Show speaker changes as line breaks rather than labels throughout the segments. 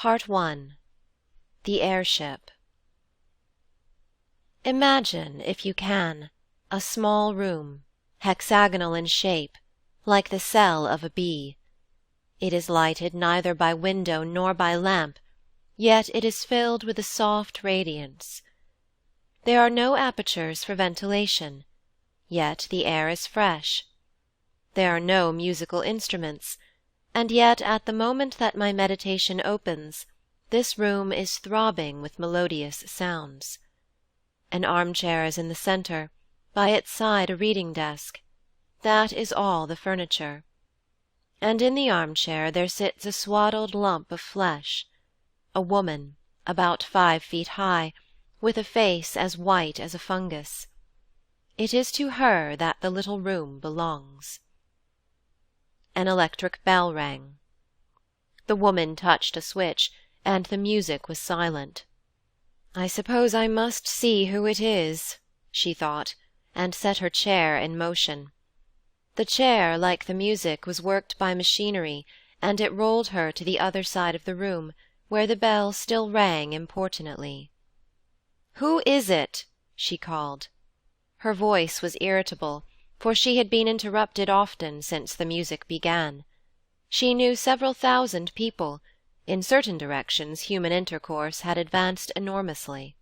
Part 1. The Airship. Imagine, if you can, a small room, hexagonal in shape, like the cell of a bee. It is lighted neither by window nor by lamp, yet it is filled with a soft radiance. There are no apertures for ventilation, yet the air is fresh. There are no musical instruments, and yet at the moment that my meditation opens, this room is throbbing with melodious sounds. An armchair is in the centre, by its side a reading desk. That is all the furniture. And in the armchair there sits a swaddled lump of flesh, a woman, about 5 feet high, with a face as white as a fungus. It is to her that the little room belongs. An electric bell rang. The woman touched a switch, and the music was silent. I suppose I must see who it is, she thought, and set her chair in motion. The chair, like the music, was worked by machinery, and it rolled her to the other side of the room, where the bell still rang importunately. "Who is it?" she called. Her voice was irritable, for she had been interrupted often since the music began. She knew several thousand people. In certain directions human intercourse had advanced enormously.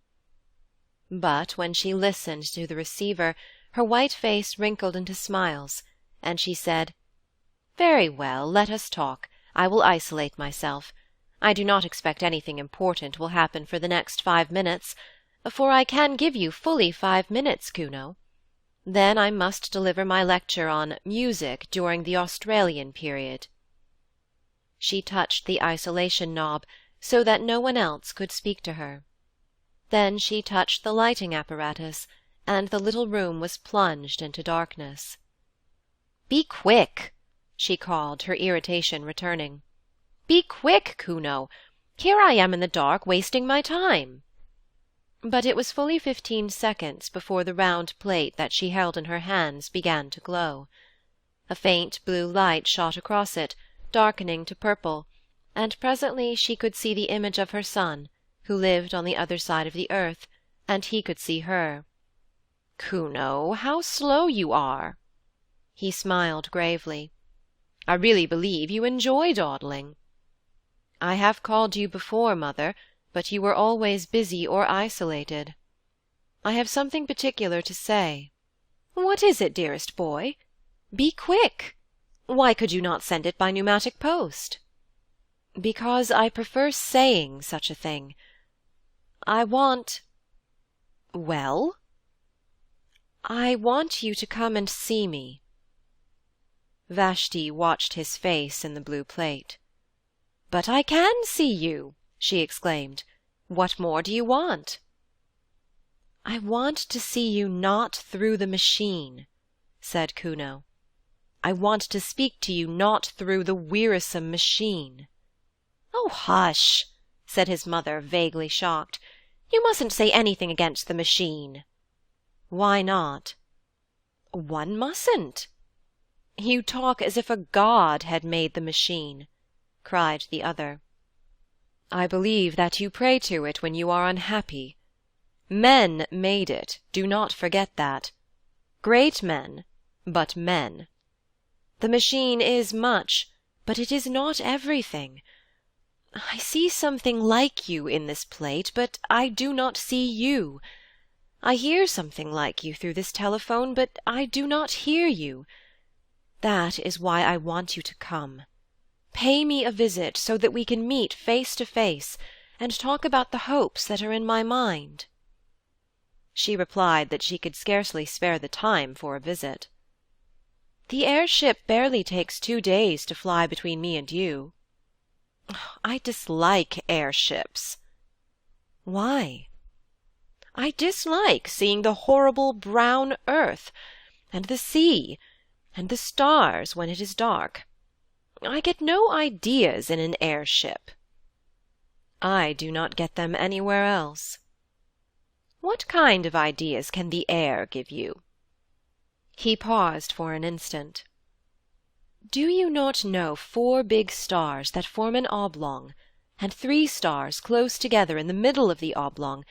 But when she listened to the receiver, her white face wrinkled into smiles, and she said, "Very well, let us talk. I will isolate myself. I do not expect anything important will happen for the next 5 minutes, for I can give you fully 5 minutes, Kuno. Then I must deliver my lecture on Music during the Australian Period." She touched the isolation knob so that no one else could speak to her. Then she touched the lighting apparatus, and the little room was plunged into darkness. "Be quick!" she called, her irritation returning. "Be quick, Kuno! Here I am in the dark, wasting my time." But it was fully 15 seconds before the round plate that she held in her hands began to glow. A faint blue light shot across it, darkening to purple, and presently she could see the image of her son, who lived on the other side of the earth, and he could see her. "Kuno, how slow you are!" He smiled gravely. "I really believe you enjoy dawdling." "I have called you before, mother, but you were always busy or isolated. I have something particular to say." "What is it, dearest boy? Be quick! Why could you not send it by pneumatic post?" "Because I prefer saying such a thing. I want—" "Well?" "I want you to come and see me." Vashti watched his face in the blue plate. "But I can see you!" she exclaimed. "What more do you want?" "I want to see you not through the machine," said Kuno. "I want to speak to you not through the wearisome machine." "Oh, hush!" said his mother, vaguely shocked. "You mustn't say anything against the machine." "Why not?" "One mustn't." "You talk as if a god had made the machine," cried the other. "I believe that you pray to it when you are unhappy. Men made it, do not forget that. Great men, but men. The machine is much, but it is not everything. I see something like you in this plate, but I do not see you. I hear something like you through this telephone, but I do not hear you. That is why I want you to come. Pay me a visit so that we can meet face to face and talk about the hopes that are in my mind." She replied that she could scarcely spare the time for a visit. "The airship barely takes 2 days to fly between me and you." "I dislike airships." "Why?" "I dislike seeing the horrible brown earth, and the sea, and the stars when it is dark. I get no ideas in an airship." "I do not get them anywhere else." "What kind of ideas can the air give you?" He paused for an instant. "Do you not know 4 big stars that form an oblong, and 3 stars close together in the middle of the oblong,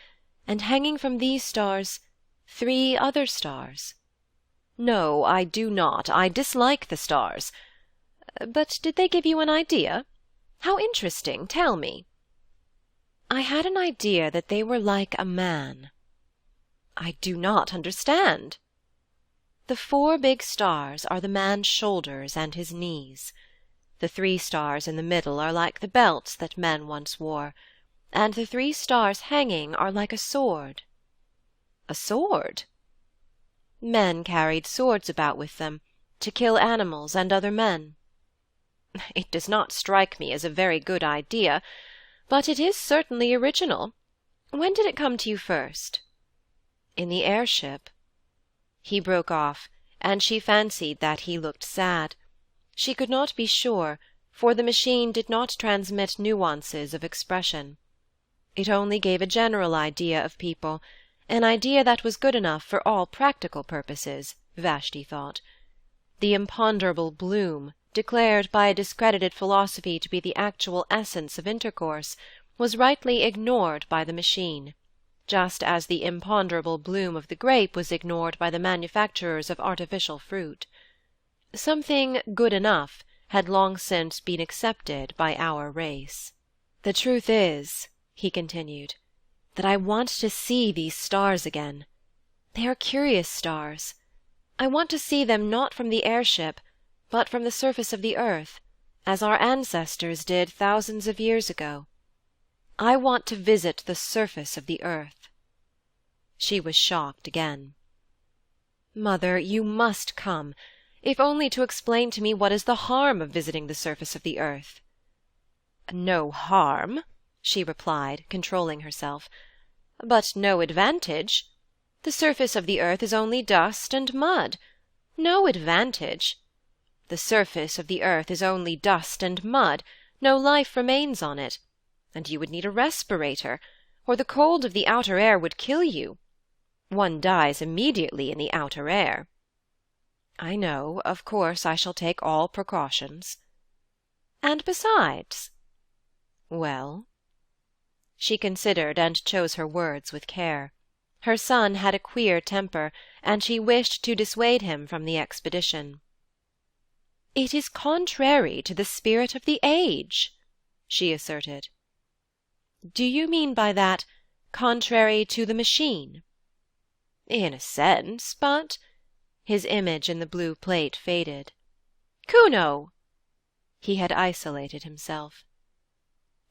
and hanging from these stars 3 other stars. No, I do not. I dislike the stars. But did they give you an idea? How interesting. Tell me. I had an idea that they were like a man. I do not understand. The 4 big stars are the man's shoulders and his knees. The 3 stars in the middle are like the belts that men once wore, and the 3 stars hanging are like a sword. A sword? Men carried swords about with them, to kill animals and other men. It does not strike me as a very good idea, but it is certainly original. When did it come to you first? In the airship. He broke off, and she fancied that he looked sad. She could not be sure, for the machine did not transmit nuances of expression. It only gave a general idea of people, an idea that was good enough for all practical purposes, Vashti thought. The imponderable bloom, declared by a discredited philosophy to be the actual essence of intercourse, was rightly ignored by the machine, just as the imponderable bloom of the grape was ignored by the manufacturers of artificial fruit. Something good enough had long since been accepted by our race. The truth is, he continued, that I want to see these stars again. They are curious stars. I want to see them not from the airship, but from the surface of the earth, as our ancestors did thousands of years ago. I want to visit the surface of the earth. She was shocked again. Mother, you must come, if only to explain to me what is the harm of visiting the surface of the earth. No harm, she replied, controlling herself, but no advantage. The surface of the earth is only dust and mud. No advantage. The surface of the earth is only dust and mud. No life remains on it, and you would need a respirator, or the cold of the outer air would kill you. One dies immediately in the outer air. I know. Of course I shall take all precautions. And besides— Well? She considered and chose her words with care. Her son had a queer temper, and she wished to dissuade him from the expedition. It is contrary to the spirit of the age, she asserted. Do you mean by that contrary to the machine? In a sense, but— His image in the blue plate faded. Kuno! He had isolated himself.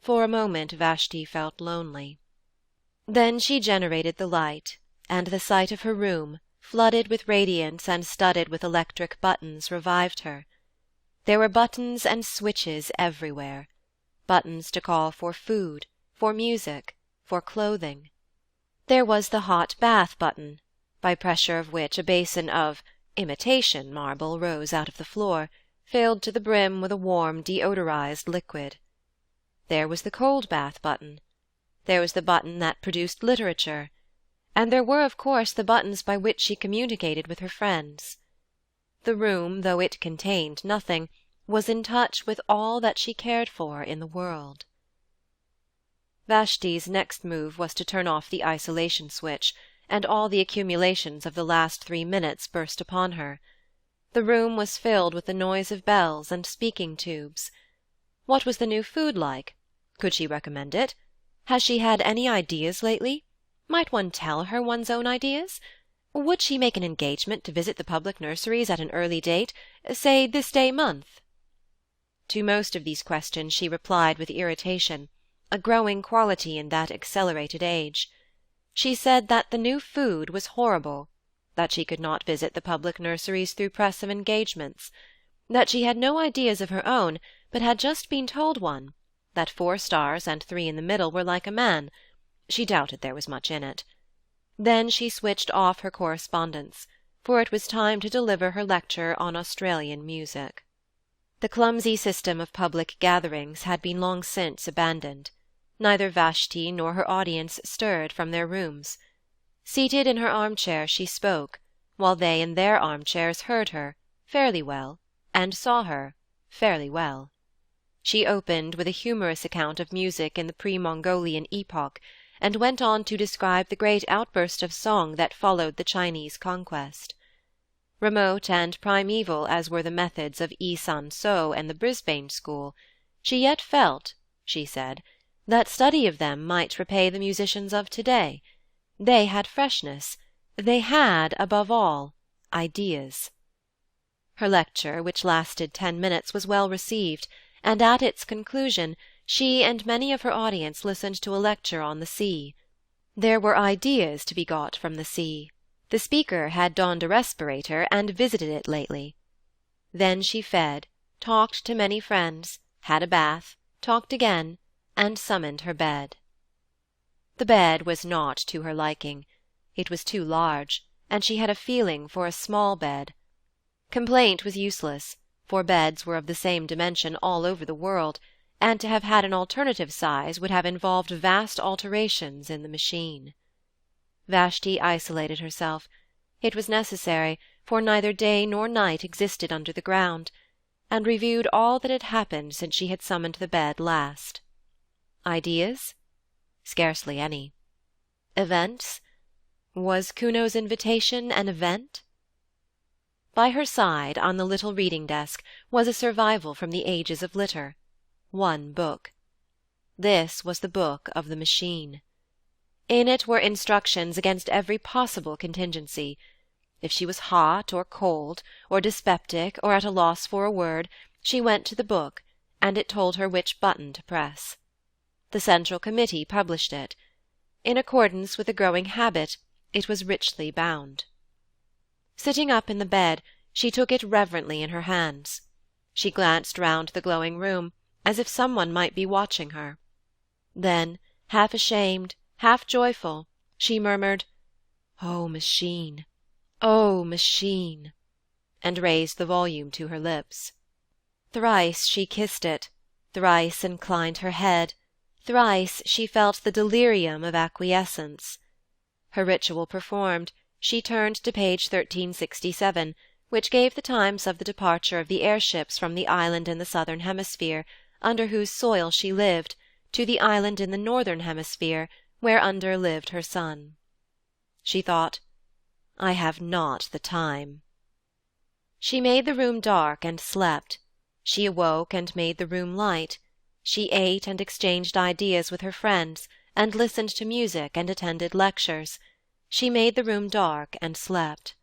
For a moment Vashti felt lonely. Then she generated the light, and the sight of her room, flooded with radiance and studded with electric buttons, revived her. There were buttons and switches everywhere, buttons to call for food, for music, for clothing. There was the hot bath button, by pressure of which a basin of imitation marble rose out of the floor, filled to the brim with a warm deodorized liquid. There was the cold bath button. There was the button that produced literature, and there were, of course, the buttons by which she communicated with her friends. The room, though it contained nothing, was in touch with all that she cared for in the world. Vashti's next move was to turn off the isolation switch, and all the accumulations of the last 3 minutes burst upon her. The room was filled with the noise of bells and speaking tubes. What was the new food like? Could she recommend it? Has she had any ideas lately? Might one tell her one's own ideas? Would she make an engagement to visit the public nurseries at an early date, say this day month? To most of these questions she replied with irritation, a growing quality in that accelerated age. She said that the new food was horrible, that she could not visit the public nurseries through press of engagements, that she had no ideas of her own, but had just been told one, that 4 stars and 3 in the middle were like a man. She doubted there was much in it. Then she switched off her correspondence, for it was time to deliver her lecture on Australian music. The clumsy system of public gatherings had been long since abandoned. Neither Vashti nor her audience stirred from their rooms. Seated in her armchair she spoke, while they in their armchairs heard her, fairly well, and saw her, fairly well. She opened with a humorous account of music in the pre-Mongolian epoch, and went on to describe the great outburst of song that followed the Chinese conquest. Remote and primeval as were the methods of Yi San So and the Brisbane school, she yet felt, she said, that study of them might repay the musicians of today. They had freshness. They had, above all, ideas. Her lecture, which lasted 10 minutes, was well received, and at its conclusion she and many of her audience listened to a lecture on the sea. There were ideas to be got from the sea. The speaker had donned a respirator and visited it lately. Then she fed, talked to many friends, had a bath, talked again, and summoned her bed. The bed was not to her liking. It was too large, and she had a feeling for a small bed. Complaint was useless, for beds were of the same dimension all over the world, and to have had an alternative size would have involved vast alterations in the machine. Vashti isolated herself. It was necessary, for neither day nor night existed under the ground, and reviewed all that had happened since she had summoned the bed last. Ideas? Scarcely any. Events? Was Kuno's invitation an event? By her side, on the little reading desk, was a survival from the ages of litter. One book. This was the book of the machine. In it were instructions against every possible contingency. If she was hot or cold, or dyspeptic, or at a loss for a word, she went to the book, and it told her which button to press. The Central Committee published it. In accordance with a growing habit, it was richly bound. Sitting up in the bed, she took it reverently in her hands. She glanced round the glowing room, as if someone might be watching her. Then, half ashamed, half joyful, she murmured, "Oh, machine! Oh, machine!" and raised the volume to her lips. Thrice she kissed it, thrice inclined her head, thrice she felt the delirium of acquiescence. Her ritual performed, she turned to page 1367, which gave the times of the departure of the airships from the island in the southern hemisphere, under whose soil she lived, to the island in the northern hemisphere, whereunder lived her son. She thought, "I have not the time." She made the room dark and slept. She awoke and made the room light. She ate and exchanged ideas with her friends, and listened to music and attended lectures. She made the room dark and slept.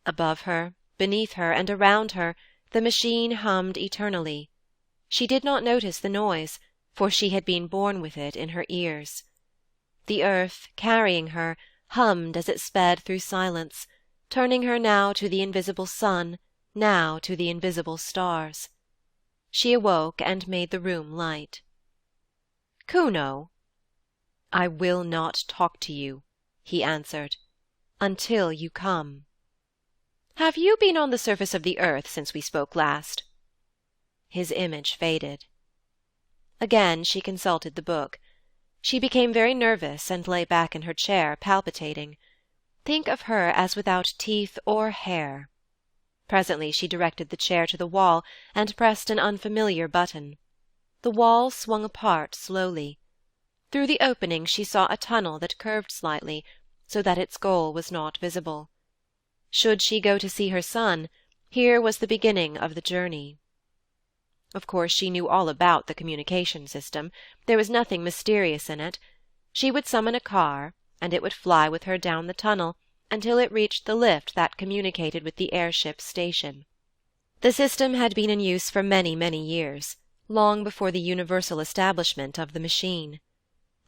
Above her, beneath her, and around her, the machine hummed eternally. She did not notice the noise, for she had been born with it in her ears. The earth, carrying her, hummed as it sped through silence, turning her now to the invisible sun, now to the invisible stars. She awoke and made the room light. "Kuno!" "I will not talk to you," he answered, "until you come." "Have you been on the surface of the earth since we spoke last?" His image faded. Again she consulted the book. She became very nervous and lay back in her chair, palpitating. Think of her as without teeth or hair. Presently she directed the chair to the wall and pressed an unfamiliar button. The wall swung apart slowly. Through the opening she saw a tunnel that curved slightly, so that its goal was not visible. Should she go to see her son, here was the beginning of the journey. Of course she knew all about the communication system. There was nothing mysterious in it. She would summon a car, and it would fly with her down the tunnel until it reached the lift that communicated with the airship's station. The system had been in use for many, many years, long before the universal establishment of the machine.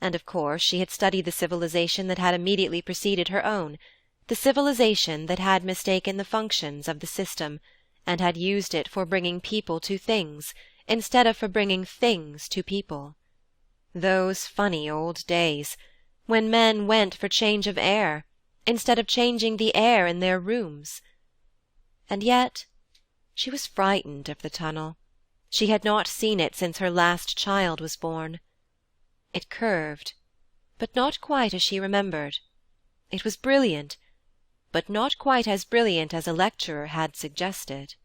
And of course she had studied the civilization that had immediately preceded her own, the civilization that had mistaken the functions of the system, and had used it for bringing people to things, instead of for bringing things to people. Those funny old days, when men went for change of air, instead of changing the air in their rooms. And yet she was frightened of the tunnel. She had not seen it since her last child was born. It curved, but not quite as she remembered. It was brilliant, but not quite as brilliant as a lecturer had suggested.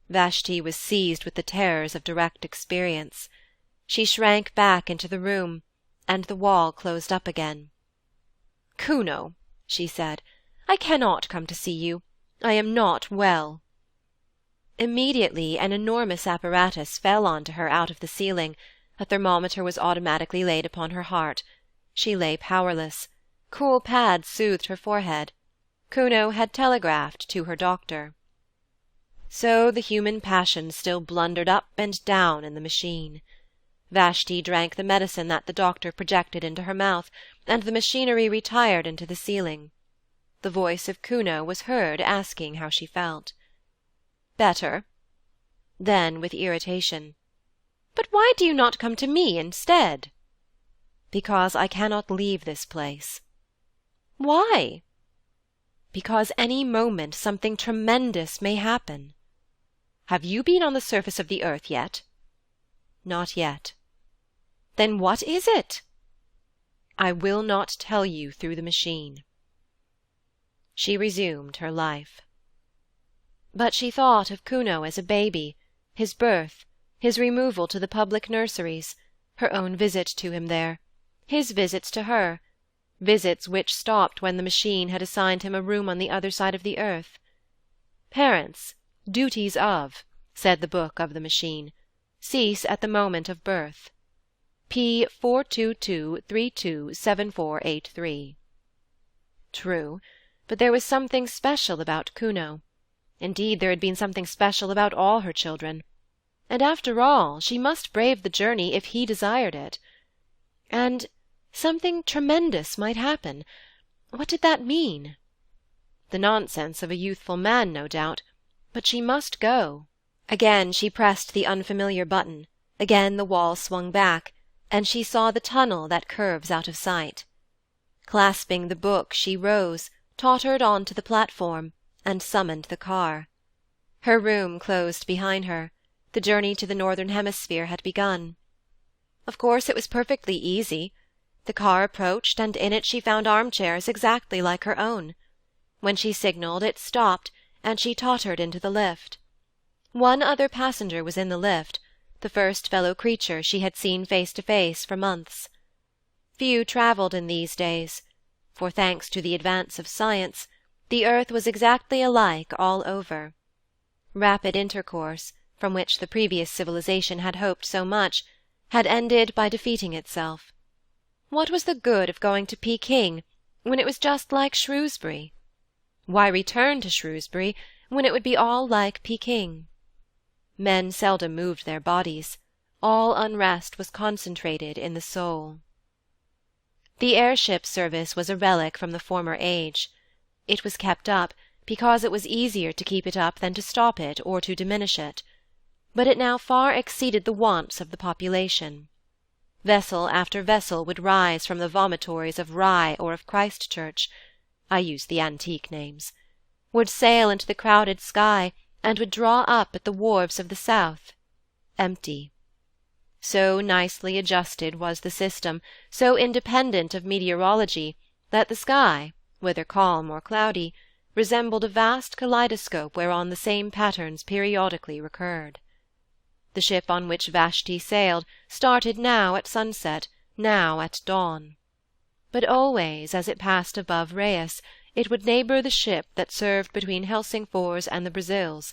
Vashti was seized with the terrors of direct experience. She shrank back into the room, and the wall closed up again. "Kuno," she said, "I cannot come to see you. I am not well." Immediately an enormous apparatus fell on to her out of the ceiling. A thermometer was automatically laid upon her heart. She lay powerless. Cool pads soothed her forehead. Kuno had telegraphed to her doctor. So the human passion still blundered up and down in the machine. Vashti drank the medicine that the doctor projected into her mouth, and the machinery retired into the ceiling. The voice of Kuno was heard asking how she felt. "Better." Then, with irritation, "But why do you not come to me instead?" "Because I cannot leave this place." "Why?" "Because any moment something tremendous may happen." "Have you been on the surface of the earth yet?" "Not yet." "Then what is it?" "I will not tell you through the machine." She resumed her life. But she thought of Kuno as a baby, his birth, his removal to the public nurseries, her own visit to him there, his visits to her, visits which stopped when the machine had assigned him a room on the other side of the earth. Parents, duties of, said the book of the machine, cease at the moment of birth. P 422327483. True, but there was something special about Kuno. Indeed, there had been something special about all her children. And after all, she must brave the journey if he desired it. And something tremendous might happen. What did that mean? The nonsense of a youthful man, no doubt, but she must go. Again she pressed the unfamiliar button. Again the wall swung back, and she saw the tunnel that curves out of sight. Clasping the book, she rose, tottered on to the platform, and summoned the car. Her room closed behind her. The journey to the northern hemisphere had begun. Of course it was perfectly easy. The car approached, and in it she found armchairs exactly like her own. When she signalled, it stopped, and she tottered into the lift. One other passenger was in the lift, the first fellow creature she had seen face to face for months. Few travelled in these days, for, thanks to the advance of science, the earth was exactly alike all over. Rapid intercourse, from which the previous civilization had hoped so much, had ended by defeating itself. What was the good of going to Peking when it was just like Shrewsbury? Why return to Shrewsbury when it would be all like Peking? Men seldom moved their bodies. All unrest was concentrated in the soul. The airship service was a relic from the former age. It was kept up because it was easier to keep it up than to stop it or to diminish it. But it now far exceeded the wants of the population. Vessel after vessel would rise from the vomitories of Rye or of Christchurch, I use the antique names, would sail into the crowded sky, and would draw up at the wharves of the south, empty. So nicely adjusted was the system, so independent of meteorology, that the sky, whether calm or cloudy, resembled a vast kaleidoscope whereon the same patterns periodically recurred. The ship on which Vashti sailed started now at sunset, now at dawn. But always, as it passed above Reyes, it would neighbour the ship that served between Helsingfors and the Brazils,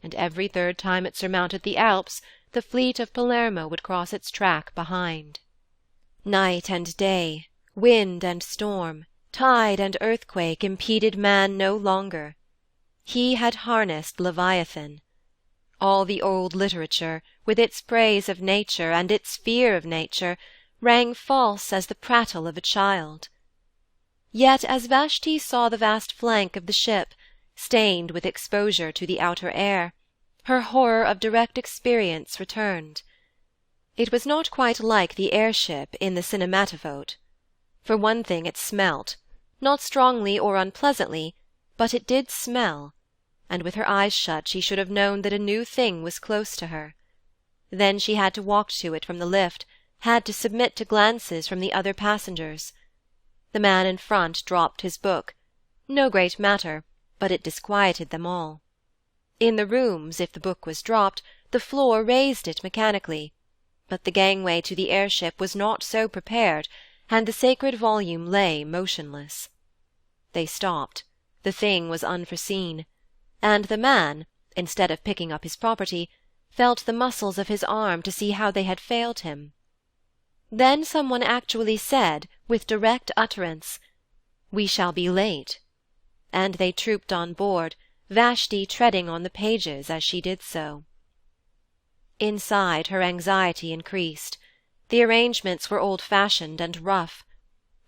and every third time it surmounted the Alps, the fleet of Palermo would cross its track behind. Night and day, wind and storm, tide and earthquake impeded man no longer. He had harnessed Leviathan. All the old literature, with its praise of nature and its fear of nature, rang false as the prattle of a child. Yet as Vashti saw the vast flank of the ship, stained with exposure to the outer air, her horror of direct experience returned. It was not quite like the airship in the cinematophote. For one thing, it smelt, not strongly or unpleasantly, but it did smell, and with her eyes shut she should have known that a new thing was close to her. Then she had to walk to it from the lift, had to submit to glances from the other passengers. The man in front dropped his book. No great matter, but it disquieted them all. In the rooms, if the book was dropped, the floor raised it mechanically, but the gangway to the airship was not so prepared, and the sacred volume lay motionless. They stopped. The thing was unforeseen, and the man, instead of picking up his property, felt the muscles of his arm to see how they had failed him. Then someone actually said, with direct utterance, "We shall be late," and they trooped on board, Vashti treading on the pages as she did so. Inside, her anxiety increased. The arrangements were old-fashioned and rough.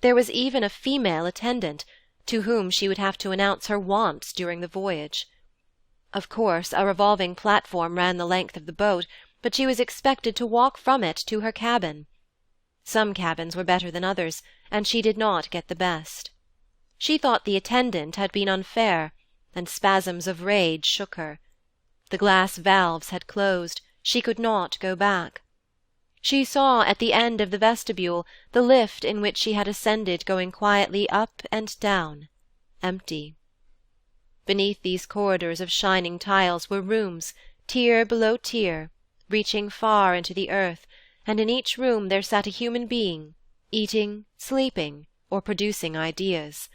There was even a female attendant, to whom she would have to announce her wants during the voyage. Of course, a revolving platform ran the length of the boat, but she was expected to walk from it to her cabin. Some cabins were better than others, and she did not get the best. She thought the attendant had been unfair, and spasms of rage shook her. The glass valves had closed, she could not go back. She saw at the end of the vestibule the lift in which she had ascended going quietly up and down, empty. Beneath these corridors of shining tiles were rooms, tier below tier, reaching far into the earth, and in each room there sat a human being, eating, sleeping, or producing ideas.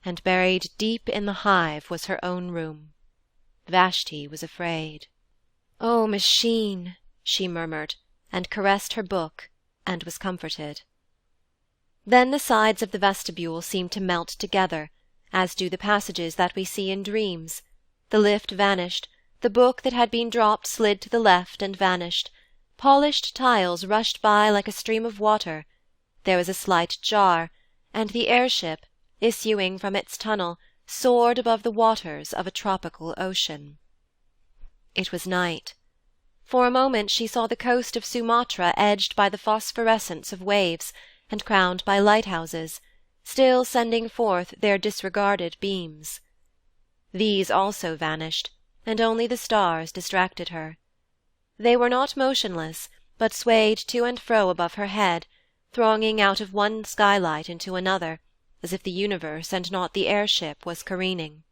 And buried deep in the hive was her own room. Vashti was afraid. "Oh, machine," she murmured, and caressed her book, and was comforted. Then the sides of the vestibule seemed to melt together, as do the passages that we see in dreams. The lift vanished, the book that had been dropped slid to the left and vanished. Polished tiles rushed by like a stream of water. There was a slight jar, and the airship, issuing from its tunnel, soared above the waters of a tropical ocean. It was night. For a moment she saw the coast of Sumatra edged by the phosphorescence of waves, and crowned by lighthouses, still sending forth their disregarded beams. These also vanished, and only the stars distracted her. They were not motionless, but swayed to and fro above her head, thronging out of one skylight into another, as if the universe and not the airship was careening.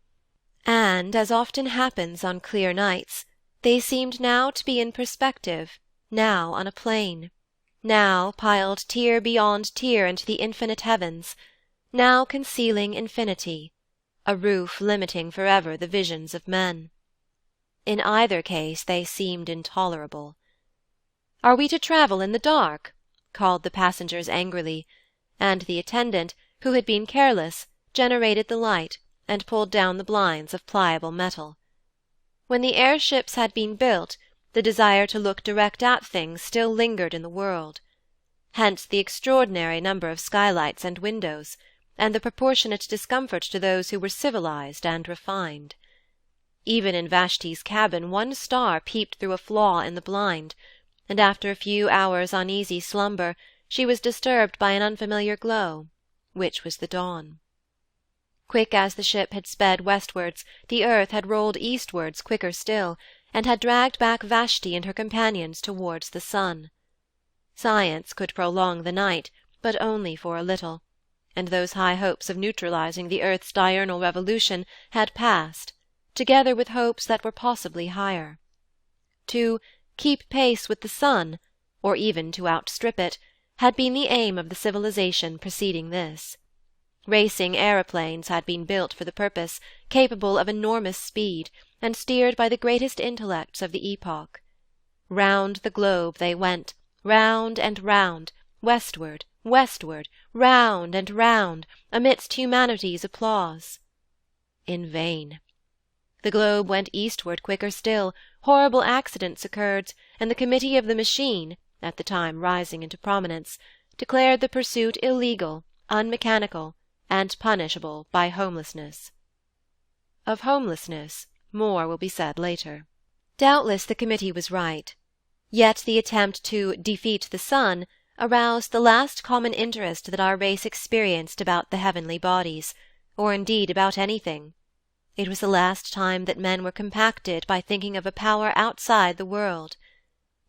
And, as often happens on clear nights, they seemed now to be in perspective, now on a plane, now piled tier beyond tier into the infinite heavens, now concealing infinity, a roof limiting forever the visions of men. In either case they seemed intolerable. "Are we to travel in the dark?" called the passengers angrily, and the attendant, who had been careless, generated the light, and pulled down the blinds of pliable metal. When the airships had been built, the desire to look direct at things still lingered in the world. Hence the extraordinary number of skylights and windows, and the proportionate discomfort to those who were civilized and refined. Even in Vashti's cabin one star peeped through a flaw in the blind, and after a few hours' uneasy slumber she was disturbed by an unfamiliar glow, which was the dawn. Quick as the ship had sped westwards, the earth had rolled eastwards quicker still, and had dragged back Vashti and her companions towards the sun. Science could prolong the night, but only for a little, and those high hopes of neutralizing the earth's diurnal revolution had passed, together with hopes that were possibly higher. To keep pace with the sun, or even to outstrip it, had been the aim of the civilization preceding this. Racing aeroplanes had been built for the purpose, capable of enormous speed, and steered by the greatest intellects of the epoch. Round the globe they went, round and round, westward, westward, round and round, amidst humanity's applause. In vain. The globe went eastward quicker still, horrible accidents occurred, and the committee of the machine, at the time rising into prominence, declared the pursuit illegal, unmechanical, and punishable by homelessness. Of homelessness more will be said later. Doubtless the committee was right. Yet the attempt to defeat the sun aroused the last common interest that our race experienced about the heavenly bodies, or indeed about anything. It was the last time that men were compacted by thinking of a power outside the world.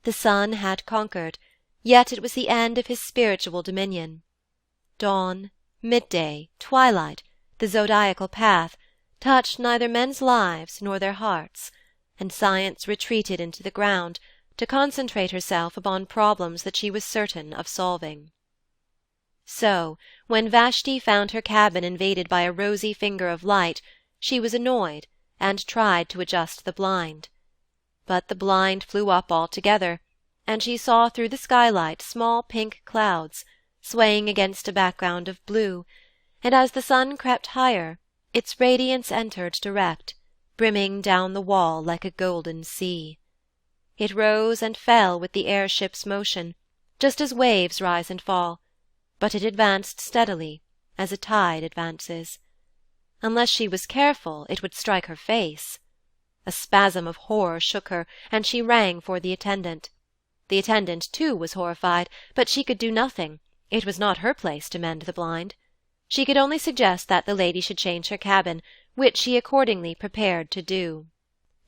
The sun had conquered, yet it was the end of his spiritual dominion. Dawn, midday, twilight, the zodiacal path, touched neither men's lives nor their hearts, and science retreated into the ground, to concentrate herself upon problems that she was certain of solving. So, when Vashti found her cabin invaded by a rosy finger of light, she was annoyed, and tried to adjust the blind. But the blind flew up altogether, and she saw through the skylight small pink clouds, swaying against a background of blue, and as the sun crept higher, its radiance entered direct, brimming down the wall like a golden sea. It rose and fell with the air-ship's motion, just as waves rise and fall, but it advanced steadily, as a tide advances. Unless she was careful, it would strike her face. A spasm of horror shook her, and she rang for the attendant. The attendant, too, was horrified, but she could do nothing. It was not her place to mend the blind. She could only suggest that the lady should change her cabin, which she accordingly prepared to do.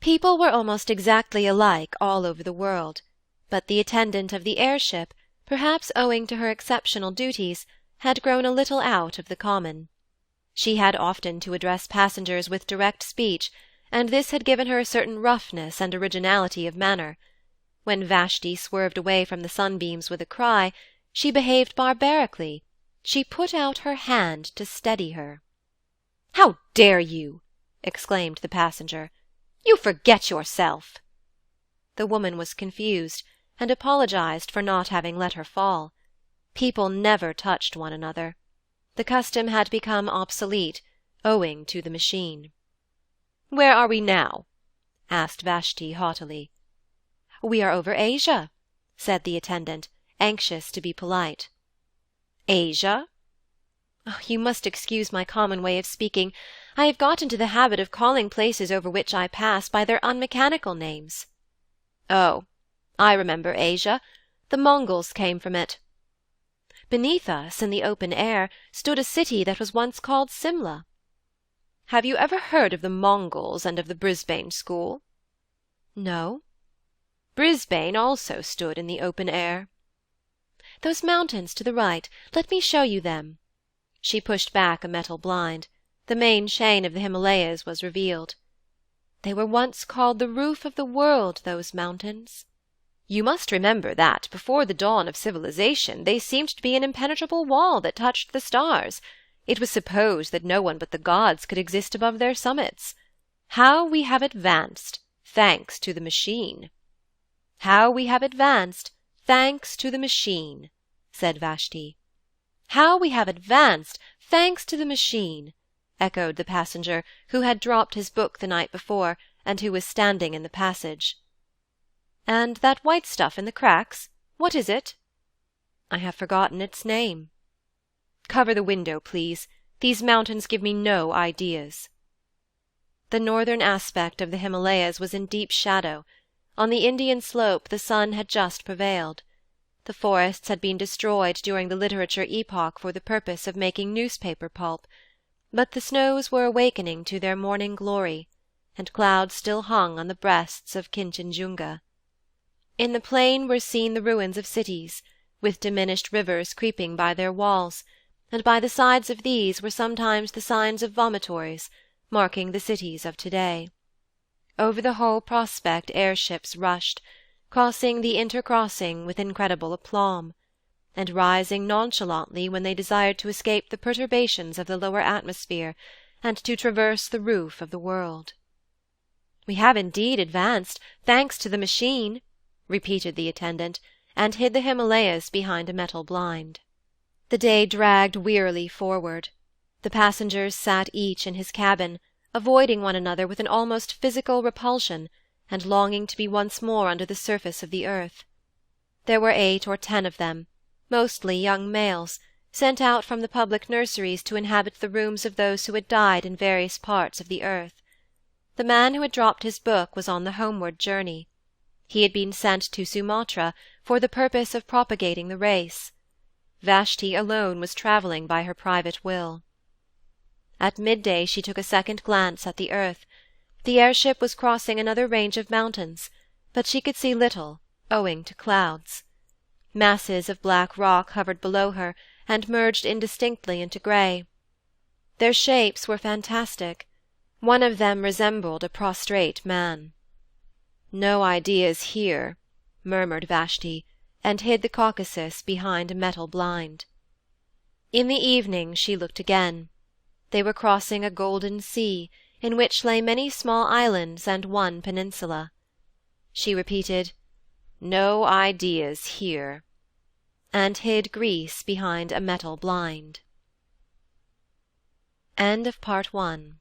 People were almost exactly alike all over the world, but the attendant of the air-ship, perhaps owing to her exceptional duties, had grown a little out of the common. She had often to address passengers with direct speech, and this had given her a certain roughness and originality of manner. When Vashti swerved away from the sunbeams with a cry, she behaved barbarically. She put out her hand to steady her. "How dare you!" exclaimed the passenger. "You forget yourself." The woman was confused, and apologized for not having let her fall. People never touched one another. The custom had become obsolete, owing to the machine. "Where are we now?" asked Vashti haughtily. "We are over Asia," said the attendant, anxious to be polite. "Asia?" "You must excuse my common way of speaking. I have got into the habit of calling places over which I pass by their unmechanical names." "Oh, I remember Asia. The Mongols came from it." "Beneath us, in the open air, stood a city that was once called Simla." "Have you ever heard of the Mongols and of the Brisbane school?" "No." "Brisbane also stood in the open air." "Those mountains to the right, let me show you them." She pushed back a metal blind. The main chain of the Himalayas was revealed. "They were once called the roof of the world, those mountains." "You must remember that, before the dawn of civilization, they seemed to be an impenetrable wall that touched the stars. It was supposed that no one but the gods could exist above their summits. How we have advanced, thanks to the machine!" "How we have advanced, thanks to the machine," said Vashti. "How we have advanced, thanks to the machine," echoed the passenger, who had dropped his book the night before, and who was standing in the passage. "And that white stuff in the cracks, what is it?" "I have forgotten its name." "Cover the window, please. These mountains give me no ideas." The northern aspect of the Himalayas was in deep shadow. On the Indian slope the sun had just prevailed. The forests had been destroyed during the literature epoch for the purpose of making newspaper pulp, but the snows were awakening to their morning glory, and clouds still hung on the breasts of Kinchenjunga. In the plain were seen the ruins of cities, with diminished rivers creeping by their walls, and by the sides of these were sometimes the signs of vomitories, marking the cities of to-day. Over the whole prospect airships rushed, crossing the intercrossing with incredible aplomb, and rising nonchalantly when they desired to escape the perturbations of the lower atmosphere and to traverse the roof of the world. "We have indeed advanced, thanks to the machine," repeated the attendant, and hid the Himalayas behind a metal blind. The day dragged wearily forward. The passengers sat each in his cabin, avoiding one another with an almost physical repulsion, and longing to be once more under the surface of the earth. There were 8 or 10 of them, mostly young males, sent out from the public nurseries to inhabit the rooms of those who had died in various parts of the earth. The man who had dropped his book was on the homeward journey. He had been sent to Sumatra for the purpose of propagating the race. Vashti alone was travelling by her private will. At midday she took a second glance at the earth. The airship was crossing another range of mountains, but she could see little, owing to clouds. Masses of black rock hovered below her and merged indistinctly into grey. Their shapes were fantastic. One of them resembled a prostrate man. "No ideas here," murmured Vashti, and hid the Caucasus behind a metal blind. In the evening she looked again. They were crossing a golden sea, in which lay many small islands and one peninsula. She repeated, "No ideas here," and hid Greece behind a metal blind. End of Part 1.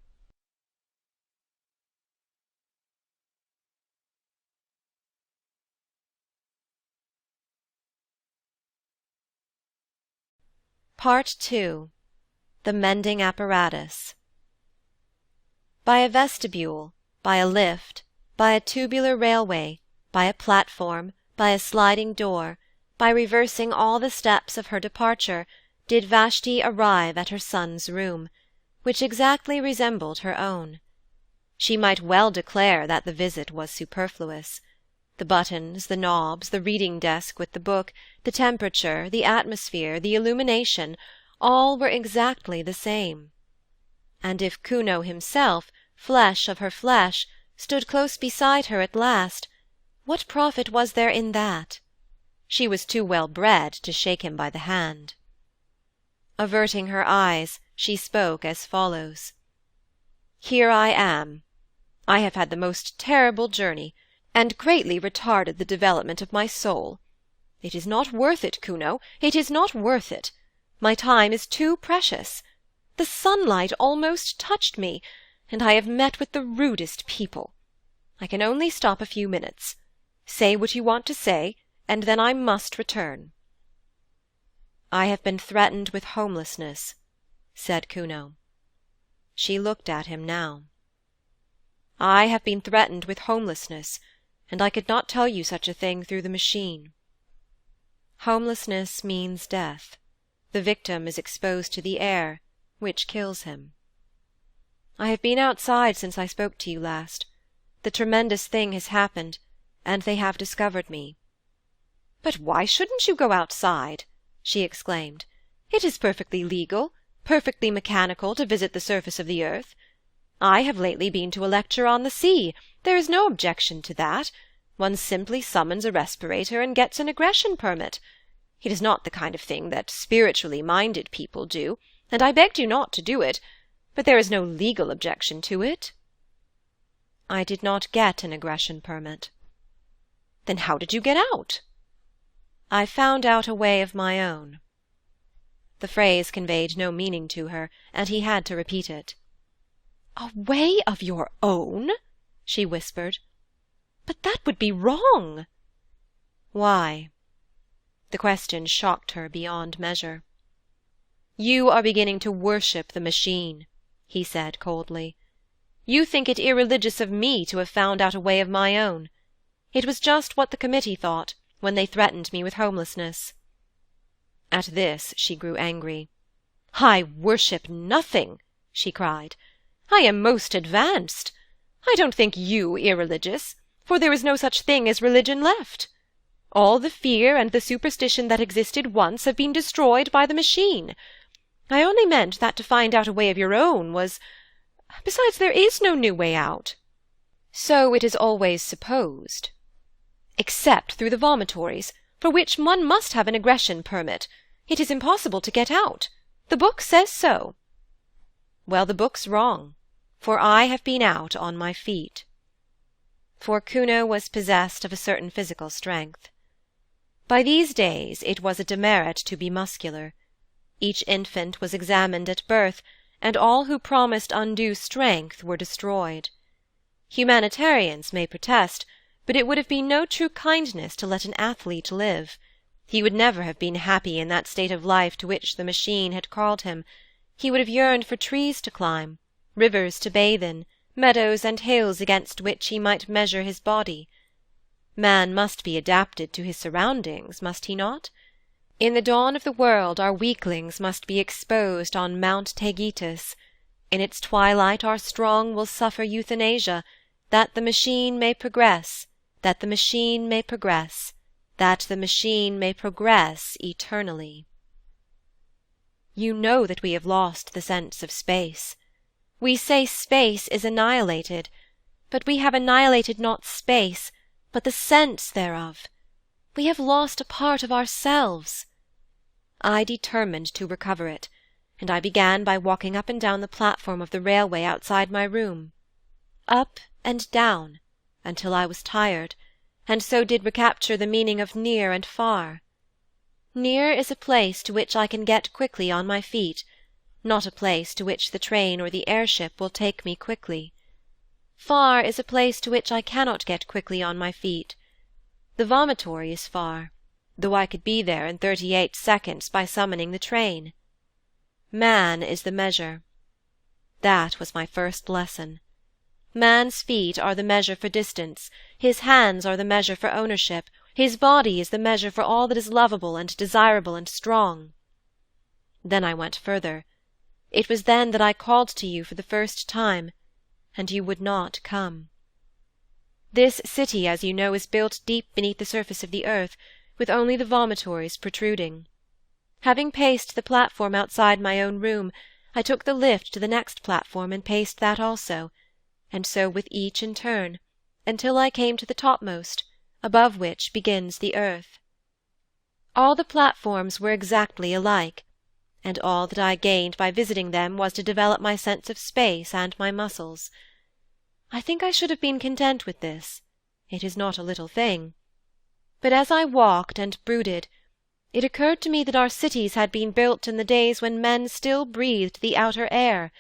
Part 2. The Mending Apparatus. By a vestibule, by a lift, by a tubular railway, by a platform, by a sliding door, by reversing all the steps of her departure, did Vashti arrive at her son's room, which exactly resembled her own. She might well declare that the visit was superfluous. The buttons, the knobs, the reading desk with the book, the temperature, the atmosphere, the illumination, all were exactly the same. And if Kuno himself, flesh of her flesh, stood close beside her at last, what profit was there in that? She was too well bred to shake him by the hand. Averting her eyes, she spoke as follows. "Here I am. I have had the most terrible journey, and greatly retarded the development of my soul. It is not worth it, Kuno, it is not worth it. My time is too precious. The sunlight almost touched me, and I have met with the rudest people. I can only stop a few minutes. Say what you want to say, and then I must return." "I have been threatened with homelessness," said Kuno. She looked at him now. "I have been threatened with homelessness, and I could not tell you such a thing through the machine." Homelessness means death. The victim is exposed to the air, which kills him. "I have been outside since I spoke to you last. The tremendous thing has happened, and they have discovered me." "But why shouldn't you go outside?" she exclaimed. "It is perfectly legal, perfectly mechanical to visit the surface of the earth. I have lately been to a lecture on the sea. There is no objection to that. One simply summons a respirator and gets an egression permit. It is not the kind of thing that spiritually minded people do, and I begged you not to do it, but there is no legal objection to it." "I did not get an egression permit." "Then how did you get out?" "I found out a way of my own." The phrase conveyed no meaning to her, and he had to repeat it. "A way of your own?" she whispered. "But that would be wrong." "Why?" The question shocked her beyond measure. "You are beginning to worship the machine," he said coldly. "You think it irreligious of me to have found out a way of my own. It was just what the committee thought, when they threatened me with homelessness." At this she grew angry. "I worship nothing," she cried. "I am most advanced. I don't think you irreligious, for there is no such thing as religion left. All the fear and the superstition that existed once have been destroyed by the machine. I only meant that to find out a way of your own was— Besides, there is no new way out." "So it is always supposed." "Except through the vomitories, for which one must have an egression permit. It is impossible to get out. The book says so." "Well, the book's wrong, for I have been out on my feet." For Kuno was possessed of a certain physical strength. By these days it was a demerit to be muscular. Each infant was examined at birth, and all who promised undue strength were destroyed. Humanitarians may protest, but it would have been no true kindness to let an athlete live. He would never have been happy in that state of life to which the machine had called him. He would have yearned for trees to climb, rivers to bathe in, meadows and hills against which he might measure his body. Man must be adapted to his surroundings, must he not? In the dawn of the world our weaklings must be exposed on Mount Taygetus. In its twilight our strong will suffer euthanasia, that the machine may progress, that the machine may progress, that the machine may progress eternally. You know that we have lost the sense of space. We say space is annihilated, but we have annihilated not space, but the sense thereof. We have lost a part of ourselves. I determined to recover it, and I began by walking up and down the platform of the railway outside my room. Up and down, until I was tired, and so did recapture the meaning of near and far. Near is a place to which I can get quickly on my feet, not a place to which the train or the airship will take me quickly. Far is a place to which I cannot get quickly on my feet. The vomitory is far, though I could be there in 38 seconds by summoning the train. Man is the measure. That was my first lesson. Man's feet are the measure for distance, his hands are the measure for ownership, his body is the measure for all that is lovable and desirable and strong. Then I went further. It was then that I called to you for the first time, and you would not come. This city, as you know, is built deep beneath the surface of the earth, with only the vomitories protruding. Having paced the platform outside my own room, I took the lift to the next platform and paced that also, and so with each in turn, until I came to the topmost, above which begins the earth. All the platforms were exactly alike, and all that I gained by visiting them was to develop my sense of space and my muscles. I think I should have been content with this. It is not a little thing. But as I walked and brooded, it occurred to me that our cities had been built in the days when men still breathed the outer air,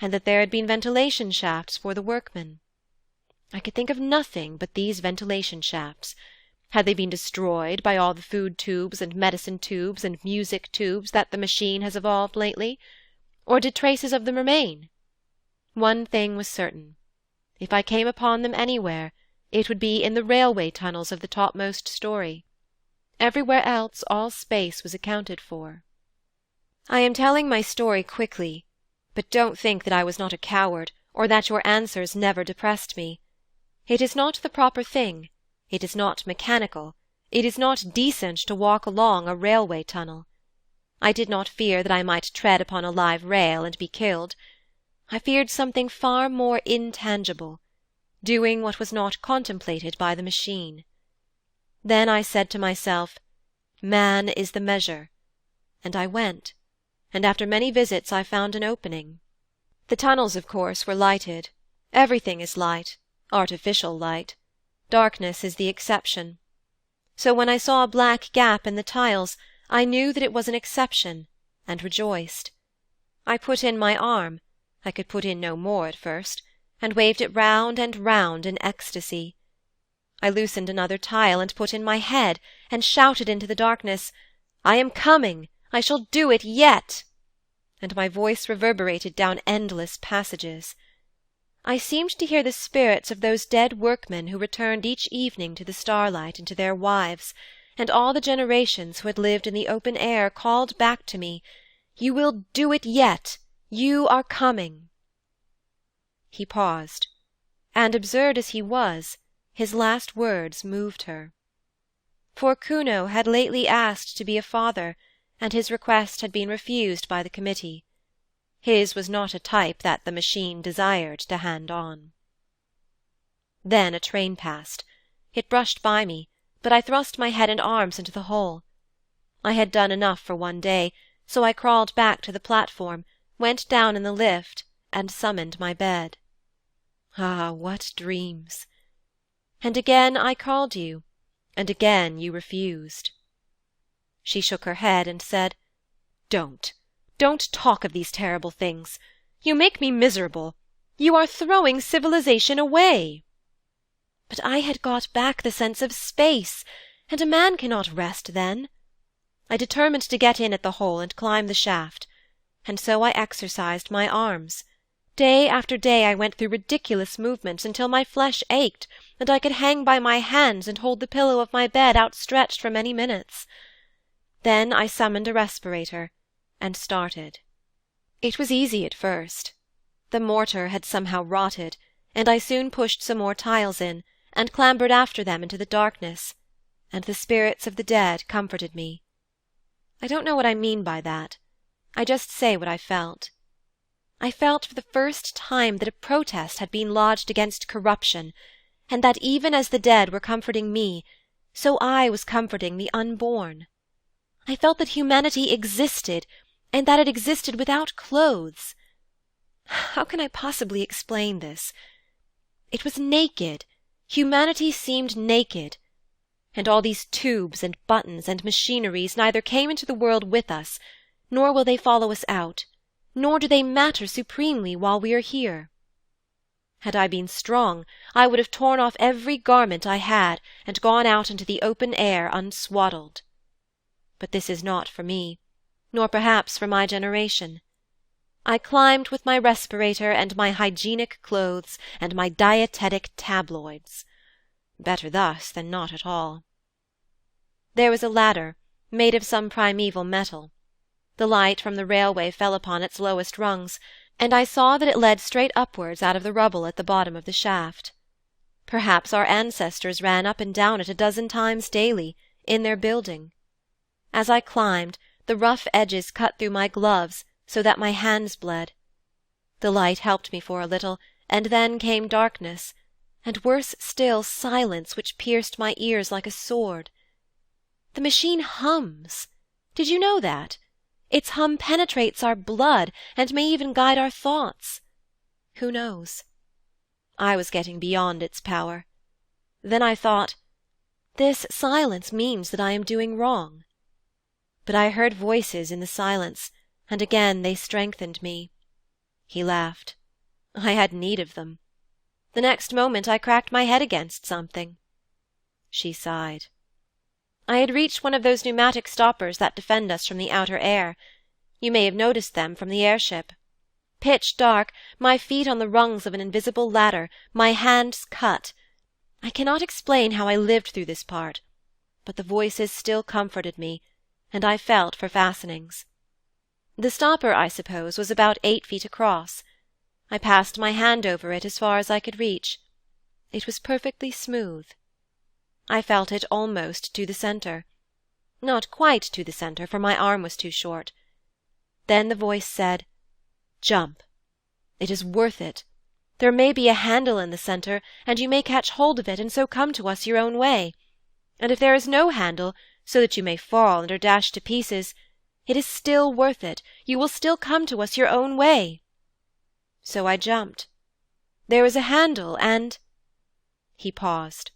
and that there had been ventilation shafts for the workmen. I could think of nothing but these ventilation shafts. Had they been destroyed by all the food tubes and medicine tubes and music tubes that the machine has evolved lately? Or did traces of them remain? One thing was certain. If I came upon them anywhere, it would be in the railway tunnels of the topmost story. Everywhere else all space was accounted for. I am telling my story quickly, but don't think that I was not a coward, or that your answers never depressed me. It is not the proper thing, it is not mechanical, it is not decent to walk along a railway tunnel. I did not fear that I might tread upon a live rail and be killed. I feared something far more intangible, doing what was not contemplated by the machine. Then I said to myself, Man is the measure, and I went, and after many visits I found an opening. The tunnels, of course, were lighted. Everything is light, artificial light. Darkness is the exception. So when I saw a black gap in the tiles, I knew that it was an exception, and rejoiced. I put in my arm, I could put in no more at first, and waved it round and round in ecstasy. I loosened another tile and put in my head, and shouted into the darkness, I am coming! I shall do it yet! And my voice reverberated down endless passages. I seemed to hear the spirits of those dead workmen who returned each evening to the starlight and to their wives, and all the generations who had lived in the open air called back to me, You will do it yet! You are coming! He paused, and absurd as he was, his last words moved her. For Kuno had lately asked to be a father, and his request had been refused by the committee. His was not a type that the machine desired to hand on. Then a train passed. It brushed by me, but I thrust my head and arms into the hole. I had done enough for one day, so I crawled back to the platform, went down in the lift, and summoned my bed. Ah, what dreams! And again I called you, and again you refused. She shook her head and said, Don't talk of these terrible things. You make me miserable. You are throwing civilization away. But I had got back the sense of space, and a man cannot rest then. I determined to get in at the hole and climb the shaft, and so I exercised my arms. Day after day I went through ridiculous movements until my flesh ached, and I could hang by my hands and hold the pillow of my bed outstretched for many minutes. Then I summoned a respirator, and started. It was easy at first. The mortar had somehow rotted, and I soon pushed some more tiles in, and clambered after them into the darkness, and the spirits of the dead comforted me. I don't know what I mean by that. I just say what I felt. I felt for the first time that a protest had been lodged against corruption, and that even as the dead were comforting me, so I was comforting the unborn. I felt that humanity existed, and that it existed without clothes. How can I possibly explain this? It was naked. Humanity seemed naked. And all these tubes and buttons and machineries neither came into the world with us, nor will they follow us out, nor do they matter supremely while we are here. Had I been strong, I would have torn off every garment I had and gone out into the open air unswaddled. But this is not for me, nor perhaps for my generation. I climbed with my respirator and my hygienic clothes and my dietetic tabloids. Better thus than not at all. There was a ladder, made of some primeval metal. The light from the railway fell upon its lowest rungs, and I saw that it led straight upwards out of the rubble at the bottom of the shaft. Perhaps our ancestors ran up and down it a dozen times daily, in their building. As I climbed, the rough edges cut through my gloves so that my hands bled. The light helped me for a little, and then came darkness, and worse still silence which pierced my ears like a sword. The machine hums. Did you know that? Its hum penetrates our blood, and may even guide our thoughts. Who knows? I was getting beyond its power. Then I thought, this silence means that I am doing wrong. But I heard voices in the silence, and again they strengthened me. He laughed. I had need of them. The next moment I cracked my head against something. She sighed. I had reached one of those pneumatic stoppers that defend us from the outer air. You may have noticed them from the airship. Pitch dark, my feet on the rungs of an invisible ladder, my hands cut. I cannot explain how I lived through this part, but the voices still comforted me, and I felt for fastenings. The stopper, I suppose, was about 8 feet across. I passed my hand over it as far as I could reach. It was perfectly smooth. I felt it almost to the centre. Not quite to the centre, for my arm was too short. Then the voice said, "Jump. It is worth it. There may be a handle in the centre, and you may catch hold of it, and so come to us your own way. And if there is no handle, so that you may fall and are dashed to pieces, it is still worth it. You will still come to us your own way." So I jumped. There was a handle, and— He paused.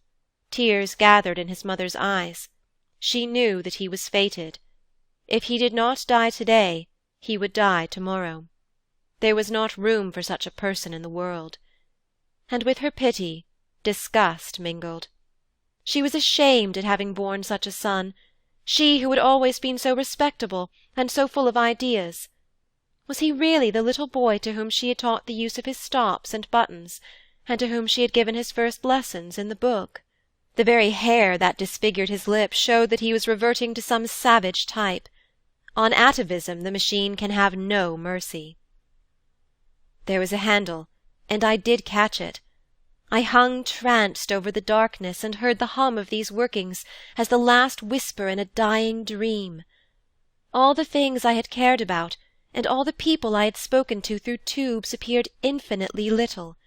Tears gathered in his mother's eyes. She knew that he was fated. If he did not die today, he would die tomorrow. There was not room for such a person in the world. And with her pity, disgust mingled. She was ashamed at having borne such a son, she who had always been so respectable and so full of ideas. Was he really the little boy to whom she had taught the use of his stops and buttons, and to whom she had given his first lessons in the book? The very hair that disfigured his lip showed that he was reverting to some savage type. On atavism the machine can have no mercy. There was a handle, and I did catch it. I hung tranced over the darkness and heard the hum of these workings as the last whisper in a dying dream. All the things I had cared about, and all the people I had spoken to through tubes appeared infinitely little.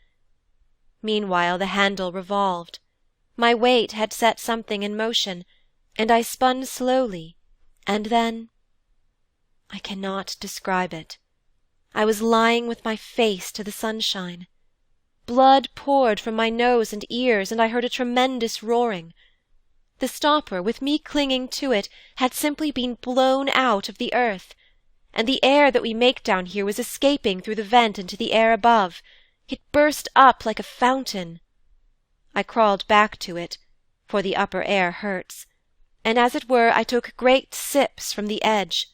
Meanwhile the handle revolved. My weight had set something in motion, and I spun slowly, and then— I cannot describe it. I was lying with my face to the sunshine. Blood poured from my nose and ears, and I heard a tremendous roaring. The stopper, with me clinging to it, had simply been blown out of the earth, and the air that we make down here was escaping through the vent into the air above. It burst up like a fountain. I crawled back to it, for the upper air hurts, and as it were I took great sips from the edge.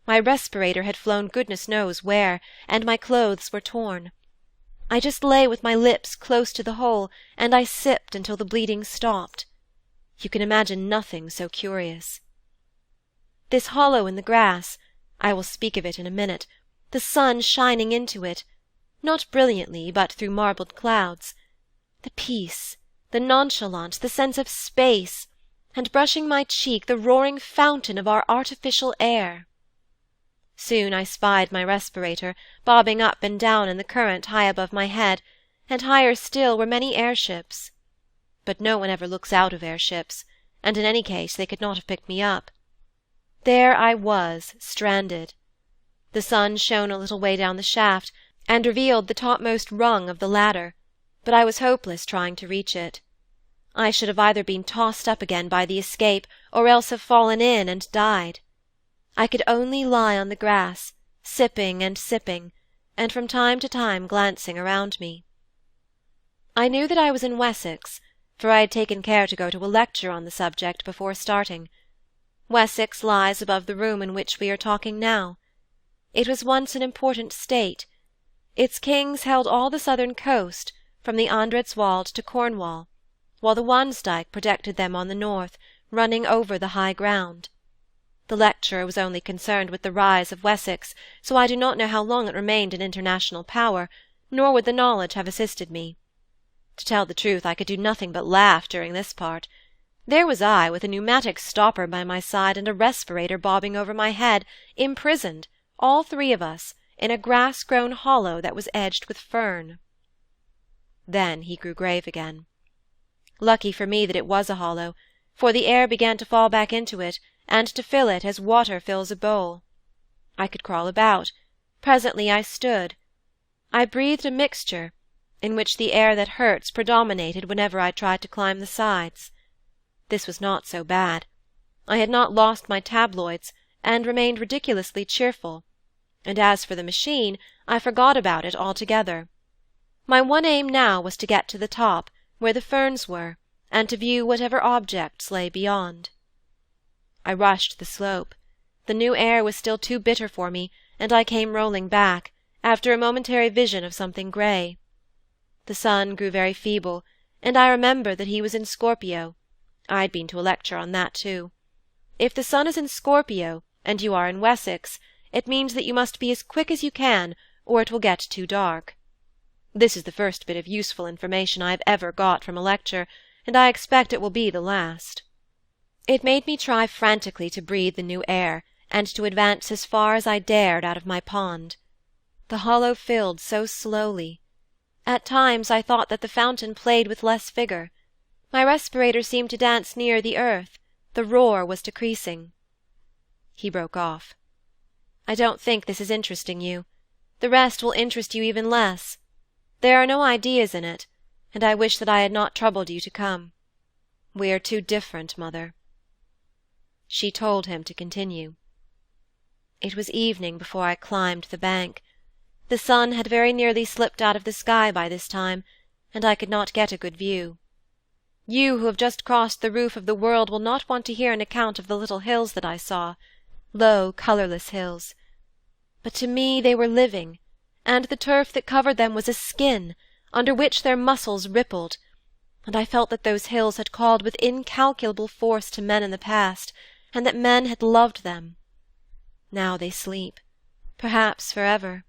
My respirator had flown goodness knows where, and my clothes were torn. I just lay with my lips close to the hole, and I sipped until the bleeding stopped. You can imagine nothing so curious. This hollow in the grass, I will speak of it in a minute, the sun shining into it, not brilliantly, but through marbled clouds. The peace, the nonchalance, the sense of space, and brushing my cheek, the roaring fountain of our artificial air. Soon I spied my respirator, bobbing up and down in the current high above my head, and higher still were many airships. but no one ever looks out of air-ships, and in any case they could not have picked me up. There I was, stranded. The sun shone a little way down the shaft, and revealed the topmost rung of the ladder, but I was hopeless trying to reach it. I should have either been tossed up again by the escape, or else have fallen in and died. I could only lie on the grass, sipping and sipping, and from time to time glancing around me. I knew that I was in Wessex, for I had taken care to go to a lecture on the subject before starting. Wessex lies above the room in which we are talking now. It was once an important state. Its kings held all the southern coast, from the Andredswald to Cornwall, while the Wansdyke protected them on the north, running over the high ground. The lecturer was only concerned with the rise of Wessex, so I do not know how long it remained in international power, nor would the knowledge have assisted me. To tell the truth, I could do nothing but laugh during this part. There was I, with a pneumatic stopper by my side and a respirator bobbing over my head, imprisoned, all three of us, in a grass-grown hollow that was edged with fern. Then he grew grave again. Lucky for me that it was a hollow, for the air began to fall back into it, and to fill it as water fills a bowl. I could crawl about. Presently I stood. I breathed a mixture, in which the air that hurts predominated whenever I tried to climb the sides. This was not so bad. I had not lost my tabloids, and remained ridiculously cheerful, and as for the machine, I forgot about it altogether. My one aim now was to get to the top, where the ferns were, and to view whatever objects lay beyond. I rushed the slope. The new air was still too bitter for me, and I came rolling back, after a momentary vision of something grey. The sun grew very feeble, and I remembered that he was in Scorpio. I had been to a lecture on that too. If the sun is in Scorpio, and you are in Wessex, it means that you must be as quick as you can, or it will get too dark. This is the first bit of useful information I have ever got from a lecture, and I expect it will be the last. It made me try frantically to breathe the new air, and to advance as far as I dared out of my pond. The hollow filled so slowly. At times I thought that the fountain played with less vigour. My respirator seemed to dance nearer the earth. The roar was decreasing. He broke off. I don't think this is interesting you. The rest will interest you even less. There are no ideas in it, and I wish that I had not troubled you to come. We are too different, Mother. She told him to continue. It was evening before I climbed the bank. The sun had very nearly slipped out of the sky by this time, and I could not get a good view. You who have just crossed the roof of the world will not want to hear an account of the little hills that I saw, low, colourless hills. But to me they were living, and the turf that covered them was a skin, under which their muscles rippled, and I felt that those hills had called with incalculable force to men in the past, and that men had loved them. Now they sleep, perhaps forever.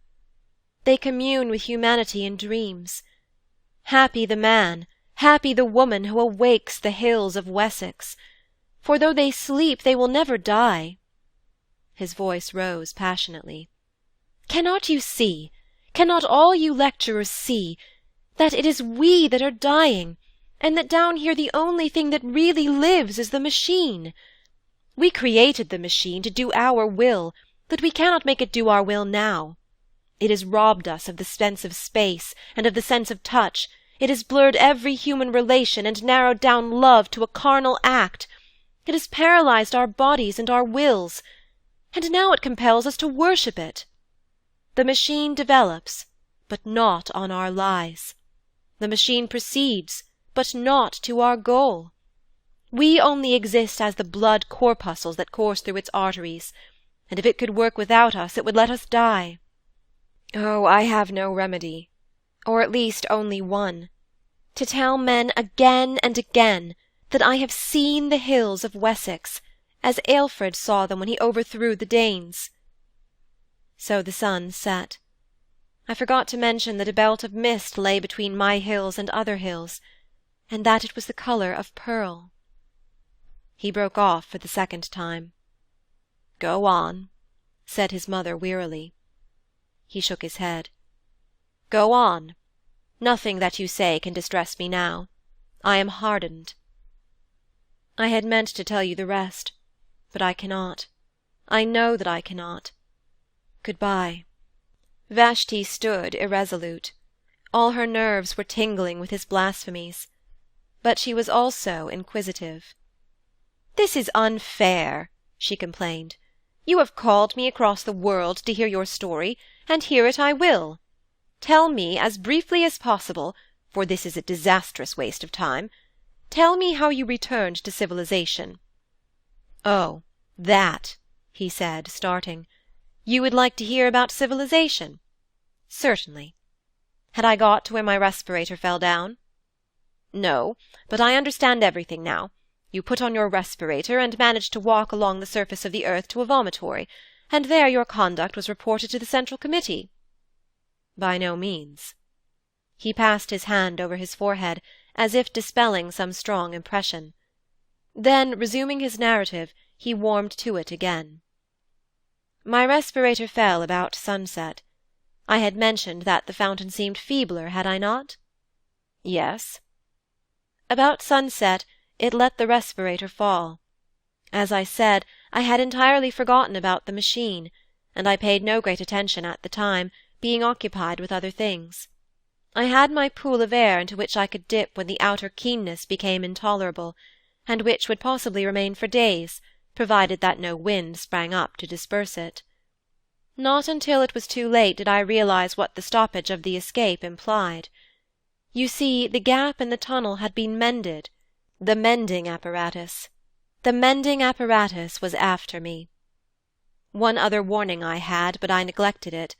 They commune with humanity in dreams. Happy the man, happy the woman who awakes the hills of Wessex, for though they sleep they will never die. His voice rose passionately. Cannot you see, cannot all you lecturers see, that it is we that are dying, and that down here the only thing that really lives is the machine? We created the machine to do our will, but we cannot make it do our will now. It has robbed us of the sense of space and of the sense of touch. It has blurred every human relation and narrowed down love to a carnal act. It has paralyzed our bodies and our wills, and now it compels us to worship it. The machine develops, but not on our lies. The machine proceeds, but not to our goal. We only exist as the blood corpuscles that course through its arteries, and if it could work without us, it would let us die. Oh, I have no remedy, or at least only one, to tell men again and again that I have seen the hills of Wessex, as Aelfred saw them when he overthrew the Danes. So the sun set. I forgot to mention that a belt of mist lay between my hills and other hills, and that it was the colour of pearl. He broke off for the second time. "Go on," said his mother wearily. He shook his head. "Go on. Nothing that you say can distress me now. I am hardened. I had meant to tell you the rest, but I cannot. I know that I cannot. Good-bye." Vashti stood irresolute. All her nerves were tingling with his blasphemies. But she was also inquisitive. "This is unfair," she complained. "You have called me across the world to hear your story, and hear it I will. Tell me, as briefly as possible, for this is a disastrous waste of time, tell me how you returned to civilization." "Oh, that," he said, starting. "You would like to hear about civilization? Certainly. Had I got to where my respirator fell down?" "No, but I understand everything now. You put on your respirator and managed to walk along the surface of the earth to a vomitory, and there your conduct was reported to the Central Committee." "By no means." He passed his hand over his forehead, as if dispelling some strong impression. Then, resuming his narrative, he warmed to it again. "My respirator fell about sunset. I had mentioned that the fountain seemed feebler, had I not?" "Yes." "About sunset it let the respirator fall. As I said, I had entirely forgotten about the machine, and I paid no great attention at the time, being occupied with other things. I had my pool of air into which I could dip when the outer keenness became intolerable, and which would possibly remain for days, provided that no wind sprang up to disperse it. Not until it was too late did I realize what the stoppage of the escape implied. You see, the gap in the tunnel had been mended, the mending apparatus. The mending apparatus was after me. One other warning I had, but I neglected it.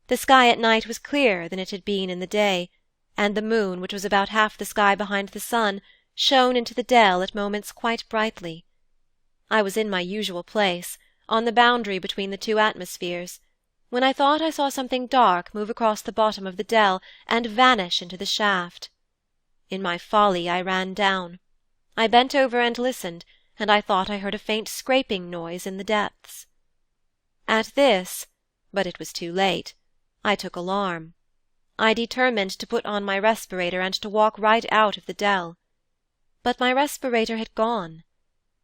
The sky at night was clearer than it had been in the day, and the moon, which was about half the sky behind the sun, shone into the dell at moments quite brightly. I was in my usual place, on the boundary between the two atmospheres, when I thought I saw something dark move across the bottom of the dell and vanish into the shaft. In my folly I ran down. I bent over and listened, and I thought I heard a faint scraping noise in the depths. At this, but it was too late, I took alarm. I determined to put on my respirator and to walk right out of the dell. But my respirator had gone.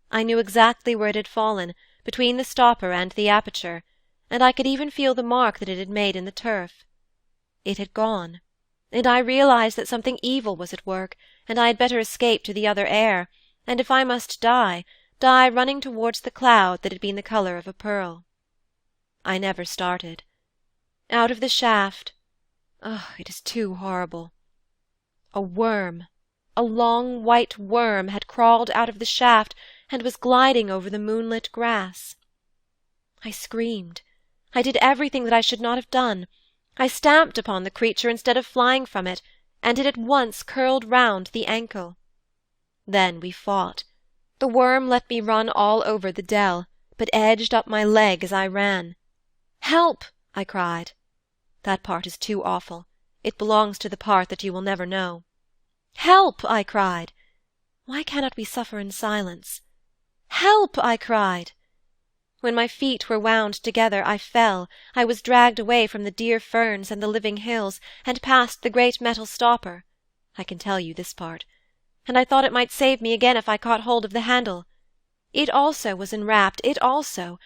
I knew exactly where it had fallen, between the stopper and the aperture, and I could even feel the mark that it had made in the turf. It had gone, and I realized that something evil was at work, and I had better escape to the other air, and if I must die, die running towards the cloud that had been the colour of a pearl. I never started. Out of the shaft, it is too horrible. A worm, a long white worm, had crawled out of the shaft and was gliding over the moonlit grass. I screamed. I did everything that I should not have done. I stamped upon the creature instead of flying from it, and it at once curled round the ankle. Then we fought. The worm let me run all over the dell, but edged up my leg as I ran. "Help!" I cried. That part is too awful. It belongs to the part that you will never know. "Help!" I cried. Why cannot we suffer in silence? "Help!" I cried. When my feet were wound together, I fell. I was dragged away from the dear ferns and the living hills, and past the great metal stopper. I can tell you this part. And I thought it might save me again if I caught hold of the handle. It also was enwrapped, it also.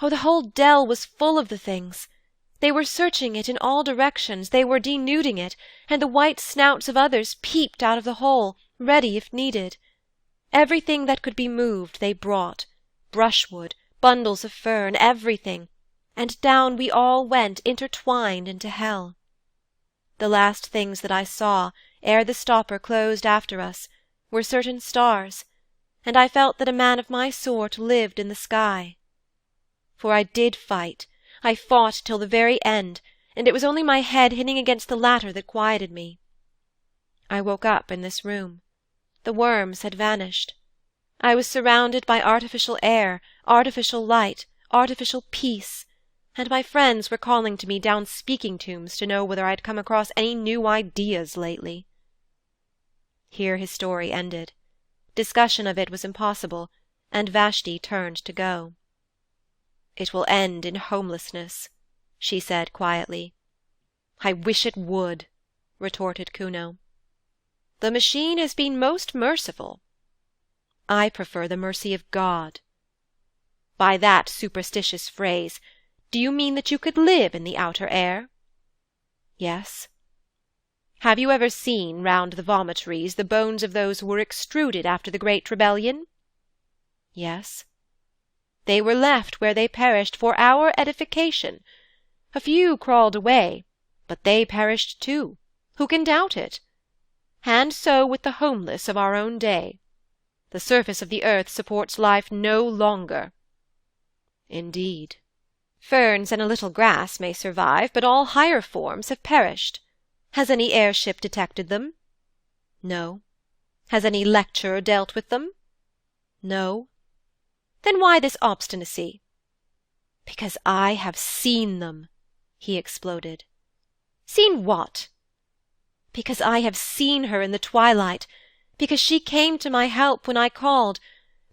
Oh, the whole dell was full of the things. They were searching it in all directions, they were denuding it, and the white snouts of others peeped out of the hole, ready if needed. Everything that could be moved they brought, brushwood, bundles of fern, everything, and down we all went intertwined into hell. The last things that I saw, ere the stopper closed after us, were certain stars, and I felt that a man of my sort lived in the sky. For I did fight, I fought till the very end, and it was only my head hitting against the ladder that quieted me. I woke up in this room. The worms had vanished. I was surrounded by artificial air, artificial light, artificial peace, and my friends were calling to me down speaking tombs to know whether I had come across any new ideas lately. Here his story ended. Discussion of it was impossible, and Vashti turned to go. "It will end in homelessness," she said quietly. "I wish it would," retorted Kuno. The machine has been most merciful. I prefer the mercy of God. By that superstitious phrase, do you mean that you could live in the outer air? Yes. Have you ever seen round the vomitories the bones of those who were extruded after the Great Rebellion? Yes. They were left where they perished for our edification. A few crawled away, but they perished too. Who can doubt it? And so with the homeless of our own day. The surface of the earth supports life no longer. Indeed. Ferns and a little grass may survive, but all higher forms have perished. Has any airship detected them? No. Has any lecturer dealt with them? No. Then why this obstinacy? Because I have seen them, he exploded. Seen what? Because I have seen her in the twilight, because she came to my help when I called,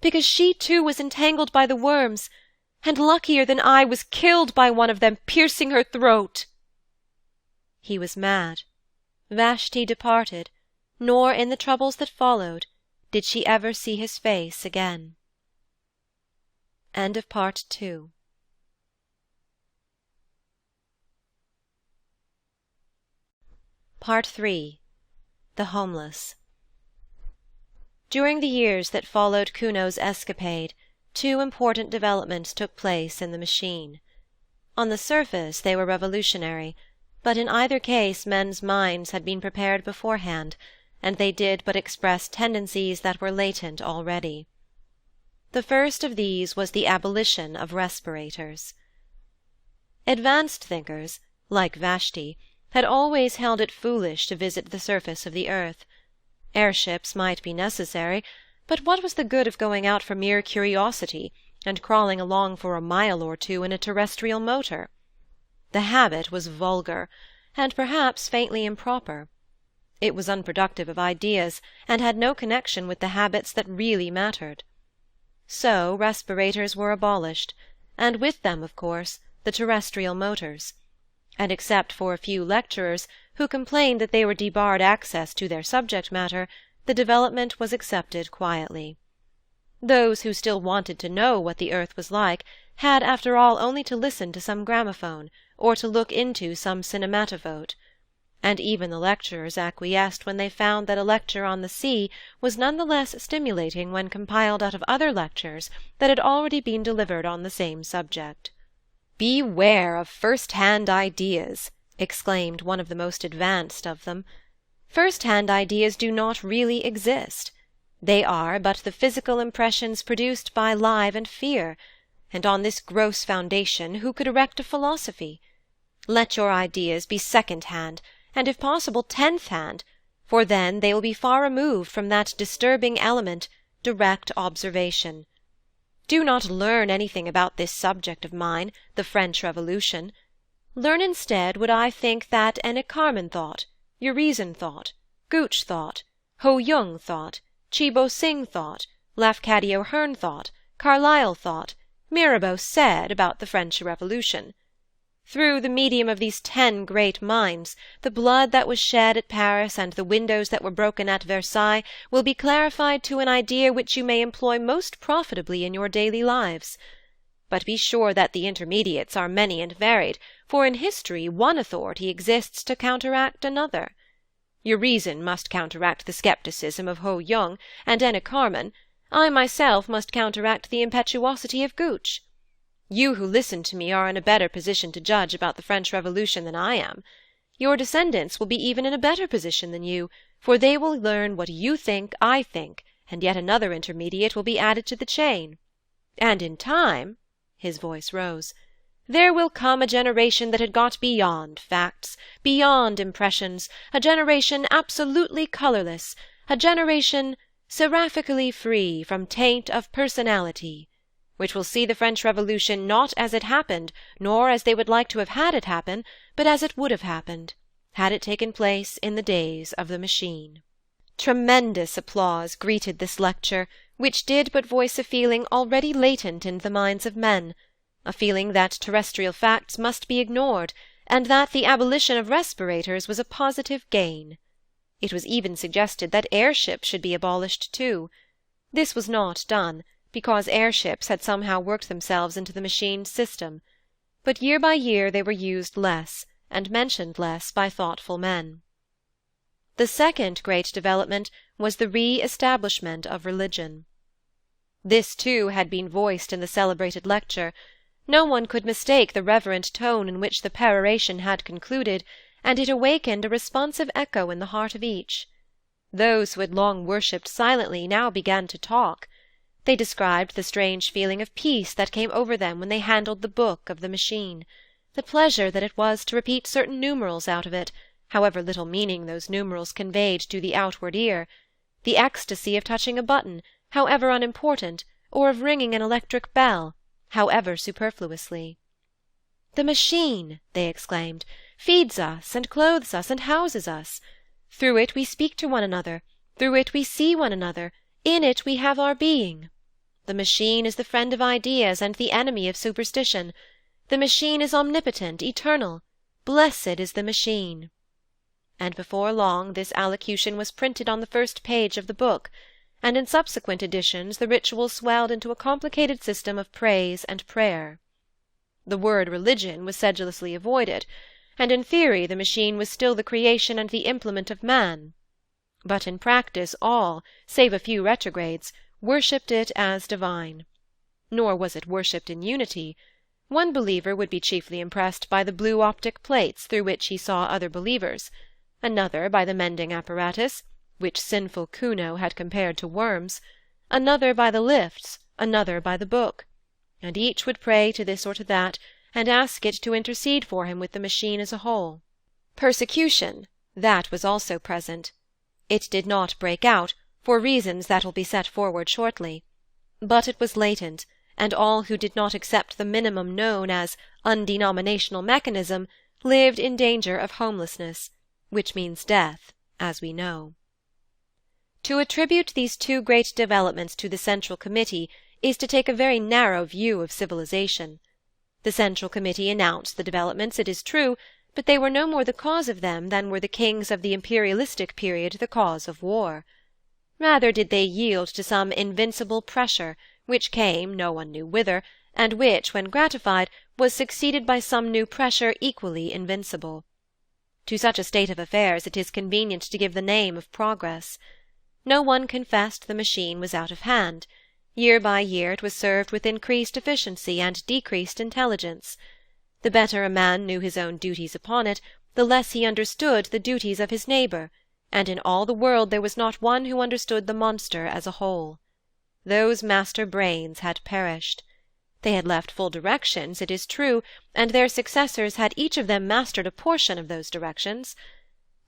because she too was entangled by the worms, and luckier than I was killed by one of them, piercing her throat. He was mad. Vashti departed, nor in the troubles that followed did she ever see his face again. End of Part 2. Part 3. The Homeless. During the years that followed Kuno's escapade, 2 important developments took place in the machine. On the surface they were revolutionary, but in either case men's minds had been prepared beforehand, and they did but express tendencies that were latent already. The first of these was the abolition of respirators. Advanced thinkers, like Vashti, had always held it foolish to visit the surface of the earth. Airships might be necessary, but what was the good of going out for mere curiosity, and crawling along for a mile or 2 in a terrestrial motor? The habit was vulgar, and perhaps faintly improper. It was unproductive of ideas, and had no connection with the habits that really mattered. So respirators were abolished, and with them, of course, the terrestrial motors, and except for a few lecturers who complained that they were debarred access to their subject matter, the development was accepted quietly. Those who still wanted to know what the earth was like had after all only to listen to some gramophone, or to look into some cinematophote, and even the lecturers acquiesced when they found that a lecture on the sea was none the less stimulating when compiled out of other lectures that had already been delivered on the same subject. "Beware of first-hand ideas," exclaimed one of the most advanced of them. "First-hand ideas do not really exist. They are but the physical impressions produced by live and fear, and on this gross foundation who could erect a philosophy? Let your ideas be second-hand, and if possible tenth-hand, for then they will be far removed from that disturbing element, direct observation. Do not learn anything about this subject of mine, the French Revolution. Learn instead what I think that Enicarman thought, Urizen thought, Gooch thought, Ho Yung thought, Chi Bo Sing thought, Lafcadio Hearn thought, Carlyle thought, Mirabeau said about the French Revolution. Through the medium of these 10 great minds, the blood that was shed at Paris and the windows that were broken at Versailles will be clarified to an idea which you may employ most profitably in your daily lives. But be sure that the intermediates are many and varied, for in history one authority exists to counteract another. Your reason must counteract the scepticism of Ho Yung and Enicarman. I myself must counteract the impetuosity of Gooch. You who listen to me are in a better position to judge about the French Revolution than I am. Your descendants will be even in a better position than you, for they will learn what you think I think, and yet another intermediate will be added to the chain. And in time," his voice rose, "there will come a generation that had got beyond facts, beyond impressions, a generation absolutely colourless, a generation seraphically free from taint of personality, which will see the French Revolution not as it happened, nor as they would like to have had it happen, but as it would have happened, had it taken place in the days of the machine." Tremendous applause greeted this lecture, which did but voice a feeling already latent in the minds of men, a feeling that terrestrial facts must be ignored, and that the abolition of respirators was a positive gain. It was even suggested that airships should be abolished too. This was not done, because airships had somehow worked themselves into the machine's system. But year by year they were used less, and mentioned less by thoughtful men. The second great development was the re-establishment of religion. This too had been voiced in the celebrated lecture. No one could mistake the reverent tone in which the peroration had concluded, and it awakened a responsive echo in the heart of each. Those who had long worshipped silently now began to talk. They described the strange feeling of peace that came over them when they handled the book of the machine, the pleasure that it was to repeat certain numerals out of it, however little meaning those numerals conveyed to the outward ear, the ecstasy of touching a button, however unimportant, or of ringing an electric bell, however superfluously. "The machine," they exclaimed, "feeds us, and clothes us, and houses us. Through it we speak to one another, through it we see one another, in it we have our being. The machine is the friend of ideas and the enemy of superstition. The machine is omnipotent, eternal. Blessed is the machine." And before long this allocution was printed on the first page of the book, and in subsequent editions the ritual swelled into a complicated system of praise and prayer. The word religion was sedulously avoided, and in theory the machine was still the creation and the implement of man. But in practice all, save a few retrogrades, worshipped it as divine. Nor was it worshipped in unity. One believer would be chiefly impressed by the blue optic plates through which he saw other believers, another by the mending apparatus, which sinful Kuno had compared to worms, another by the lifts, another by the book, and each would pray to this or to that, and ask it to intercede for him with the machine as a whole. Persecution, that was also present. It did not break out, for reasons that will be set forward shortly. But it was latent, and all who did not accept the minimum known as undenominational mechanism lived in danger of homelessness, which means death, as we know. To attribute these two great developments to the Central Committee is to take a very narrow view of civilization. The Central Committee announced the developments, it is true, but they were no more the cause of them than were the kings of the imperialistic period the cause of war. Rather did they yield to some invincible pressure, which came no one knew whither, and which, when gratified, was succeeded by some new pressure equally invincible. To such a state of affairs it is convenient to give the name of progress. No one confessed the machine was out of hand. Year by year it was served with increased efficiency and decreased intelligence. The better a man knew his own duties upon it, the less he understood the duties of his neighbour, and in all the world there was not one who understood the monster as a whole. Those master brains had perished. They had left full directions, it is true, and their successors had each of them mastered a portion of those directions.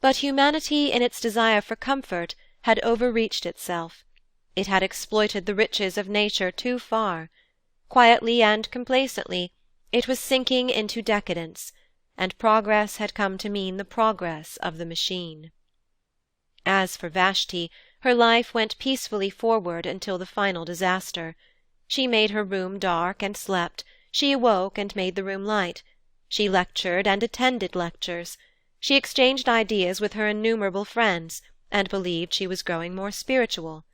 But humanity, in its desire for comfort, had overreached itself. It had exploited the riches of nature too far. Quietly and complacently, it was sinking into decadence, and progress had come to mean the progress of the machine. As for Vashti, her life went peacefully forward until the final disaster. She made her room dark and slept, she awoke and made the room light. She lectured and attended lectures. She exchanged ideas with her innumerable friends, and believed she was growing more spiritual.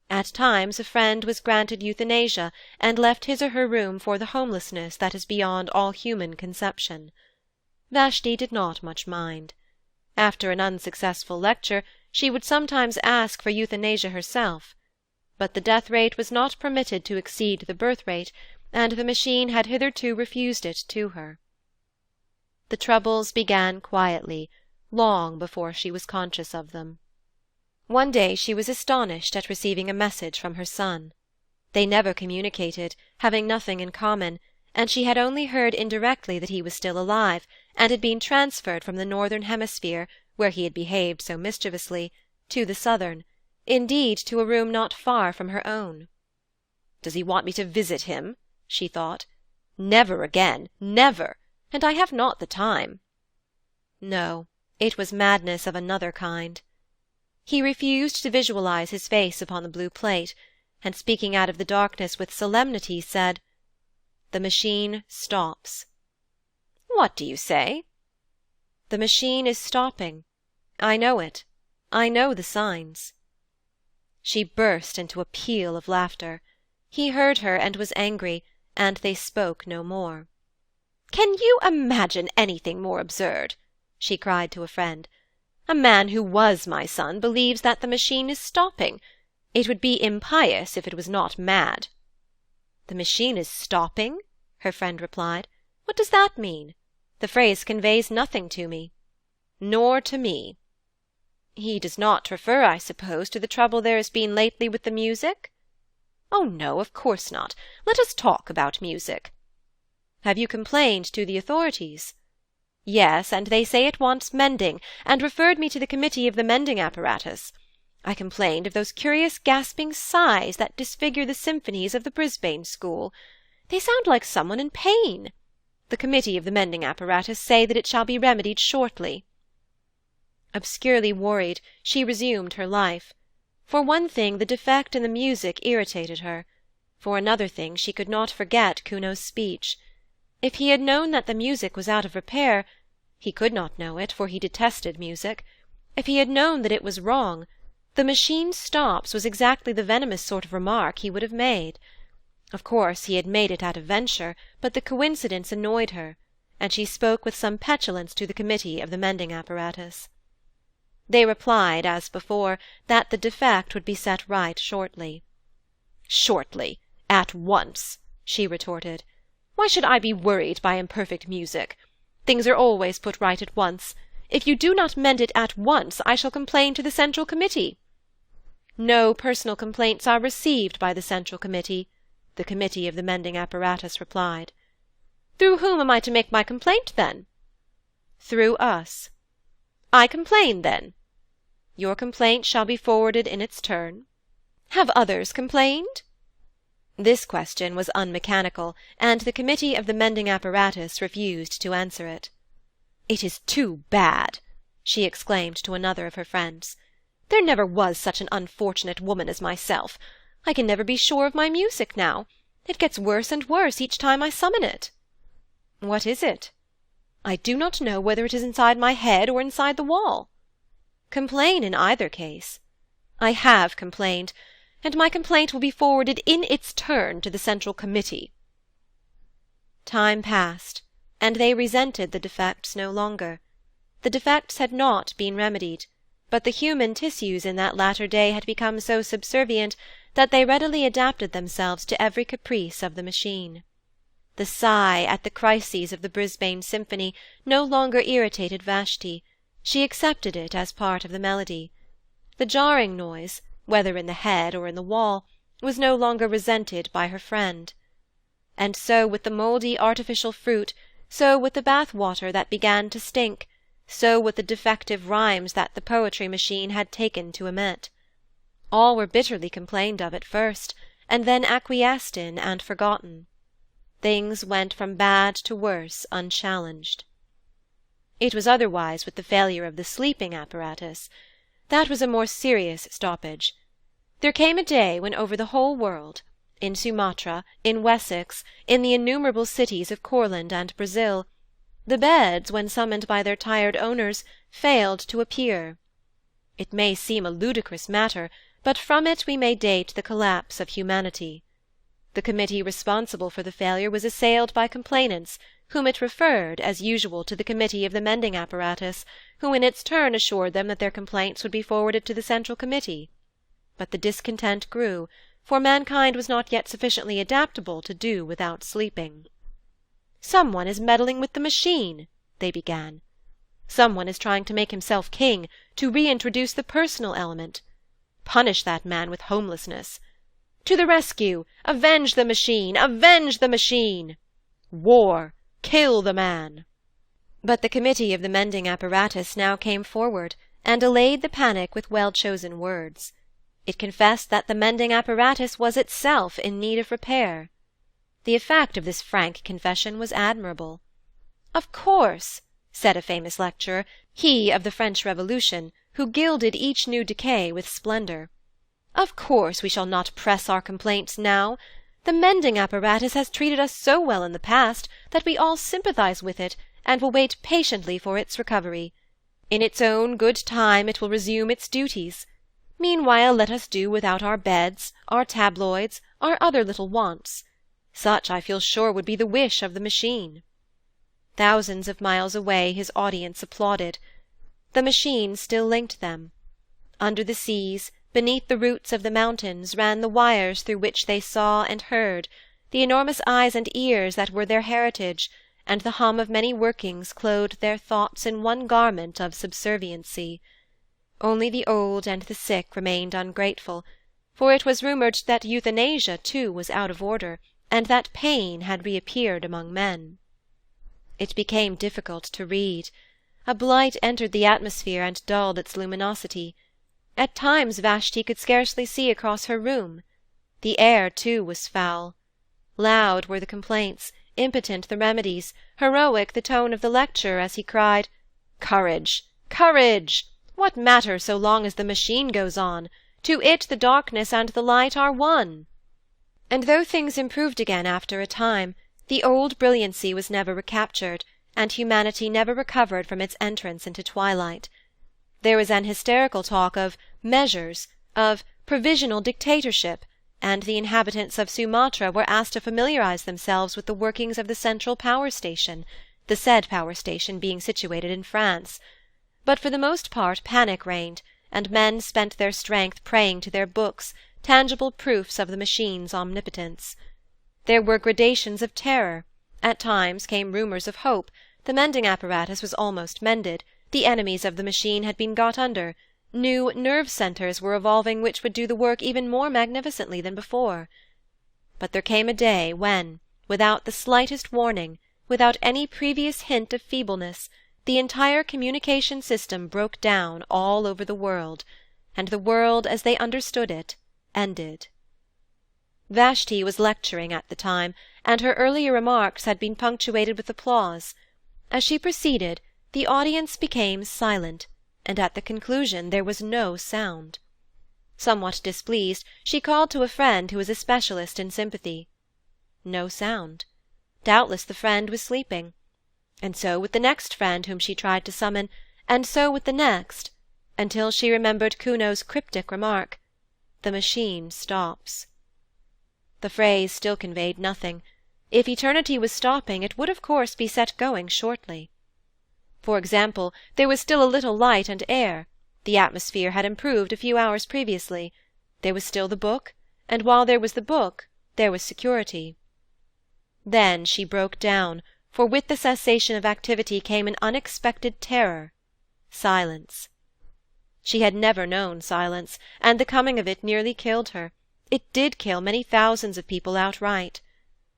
At times a friend was granted euthanasia, and left his or her room for the homelessness that is beyond all human conception. Vashti did not much mind. After an unsuccessful lecture, she would sometimes ask for euthanasia herself. But the death rate was not permitted to exceed the birth rate, and the machine had hitherto refused it to her. The troubles began quietly, long before she was conscious of them. One day she was astonished at receiving a message from her son. They never communicated, having nothing in common, and she had only heard indirectly that he was still alive, and had been transferred from the northern hemisphere, where he had behaved so mischievously, to the southern, indeed to a room not far from her own. "Does he want me to visit him?" she thought. "Never again, never, and I have not the time." No, it was madness of another kind. He refused to visualize his face upon the blue plate, and speaking out of the darkness with solemnity, said, "The machine stops." "What do you say?" "The machine is stopping. I know it. I know the signs." She burst into a peal of laughter. He heard her and was angry, and they spoke no more. "Can you imagine anything more absurd?" she cried to a friend. "A man who was my son believes that the machine is stopping. It would be impious if it was not mad." "The machine is stopping?" her friend replied. "What does that mean? The phrase conveys nothing to me." "Nor to me." "He does not refer, I suppose, to the trouble there has been lately with the music?" "Oh no, of course not. Let us talk about music." "Have you complained to the authorities?" "Yes, and they say it wants mending, and referred me to the committee of the mending apparatus. I complained of those curious gasping sighs that disfigure the symphonies of the Brisbane school. They sound like someone in pain. The committee of the mending apparatus say that it shall be remedied shortly." Obscurely worried, she resumed her life. For one thing, the defect in the music irritated her. For another thing, she could not forget Kuno's speech. If he had known that the music was out of repair, he could not know it, for he detested music. If he had known that it was wrong, "The machine stops" was exactly the venomous sort of remark he would have made. Of course he had made it at a venture, but the coincidence annoyed her, and she spoke with some petulance to the committee of the mending apparatus. They replied, as before, that the defect would be set right shortly. "Shortly! At once!" she retorted. "Why should I be worried by imperfect music? Things are always put right at once. If you do not mend it at once, I shall complain to the Central Committee." "No personal complaints are received by the Central Committee," the committee of the mending apparatus replied. "Through whom am I to make my complaint, then?" "Through us." "I complain, then." "Your complaint shall be forwarded in its turn." "Have others complained?" This question was unmechanical, and the committee of the mending apparatus refused to answer it. "It is too bad!" she exclaimed to another of her friends. "There never was such an unfortunate woman as myself. I can never be sure of my music now. It gets worse and worse each time I summon it." "What is it?" "I do not know whether it is inside my head or inside the wall." "Complain in either case." "I have complained, and my complaint will be forwarded in its turn to the Central Committee." Time passed, and they resented the defects no longer. The defects had not been remedied, but the human tissues in that latter day had become so subservient that they readily adapted themselves to every caprice of the machine. The sigh at the crises of the Brisbane symphony no longer irritated Vashti. She accepted it as part of the melody. The jarring noise, whether in the head or in the wall, was no longer resented by her friend. And so with the mouldy artificial fruit, so with the bath-water that began to stink, so with the defective rhymes that the poetry machine had taken to emit. All were bitterly complained of at first, and then acquiesced in and forgotten. Things went from bad to worse unchallenged. It was otherwise with the failure of the sleeping apparatus. That was a more serious stoppage. There came a day when over the whole world, in Sumatra, in Wessex, in the innumerable cities of Courland and Brazil, the beds, when summoned by their tired owners, failed to appear. It may seem a ludicrous matter, but from it we may date the collapse of humanity. The committee responsible for the failure was assailed by complainants, whom it referred, as usual, to the committee of the mending apparatus, who in its turn assured them that their complaints would be forwarded to the Central Committee. But the discontent grew, for mankind was not yet sufficiently adaptable to do without sleeping. "Some one is meddling with the machine," they began. "Some one is trying to make himself king, to reintroduce the personal element. Punish that man with homelessness. To the rescue! Avenge the machine! Avenge the machine! War! Kill the man!" But the committee of the mending apparatus now came forward, and allayed the panic with well-chosen words. It confessed that the mending apparatus was itself in need of repair. The effect of this frank confession was admirable. "Of course," said a famous lecturer, he of the French Revolution, who gilded each new decay with splendour, "of course we shall not press our complaints now. The mending apparatus has treated us so well in the past that we all sympathize with it and will wait patiently for its recovery. In its own good time it will resume its duties. Meanwhile let us do without our beds, our tabloids, our other little wants. Such, I feel sure, would be the wish of the machine." Thousands of miles away his audience applauded. The machine still linked them. Under the seas, beneath the roots of the mountains, ran the wires through which they saw and heard, the enormous eyes and ears that were their heritage, and the hum of many workings clothed their thoughts in one garment of subserviency. Only the old and the sick remained ungrateful, for it was rumoured that euthanasia too was out of order, and that pain had reappeared among men. It became difficult to read. A blight entered the atmosphere and dulled its luminosity. At times Vashti could scarcely see across her room. The air, too, was foul. Loud were the complaints, impotent the remedies, heroic the tone of the lecturer as he cried, "Courage! Courage! What matter so long as the machine goes on? To it the darkness and the light are one." And though things improved again after a time, the old brilliancy was never recaptured, and humanity never recovered from its entrance into twilight. There was an hysterical talk of "measures," of "provisional dictatorship," and the inhabitants of Sumatra were asked to familiarize themselves with the workings of the central power station, the said power station being situated in France. But for the most part panic reigned, and men spent their strength praying to their books, tangible proofs of the machine's omnipotence. There were gradations of terror. At times came rumours of hope. The mending apparatus was almost mended. The enemies of the machine had been got under. New nerve centres were evolving which would do the work even more magnificently than before. But there came a day when, without the slightest warning, without any previous hint of feebleness, the entire communication system broke down all over the world, and the world as they understood it ended. Vashti was lecturing at the time, and her earlier remarks had been punctuated with applause. As she proceeded, the audience became silent, and at the conclusion there was no sound. Somewhat displeased, she called to a friend who was a specialist in sympathy. No sound. Doubtless the friend was sleeping. And so with the next friend whom she tried to summon, and so with the next, until she remembered Kuno's cryptic remark, "The machine stops." The phrase still conveyed nothing. If eternity was stopping, it would of course be set going shortly. For example, there was still a little light and air. The atmosphere had improved a few hours previously. There was still the book, and while there was the book, there was security. Then she broke down, for with the cessation of activity came an unexpected terror, silence. She had never known silence, and the coming of it nearly killed her. It did kill many thousands of people outright.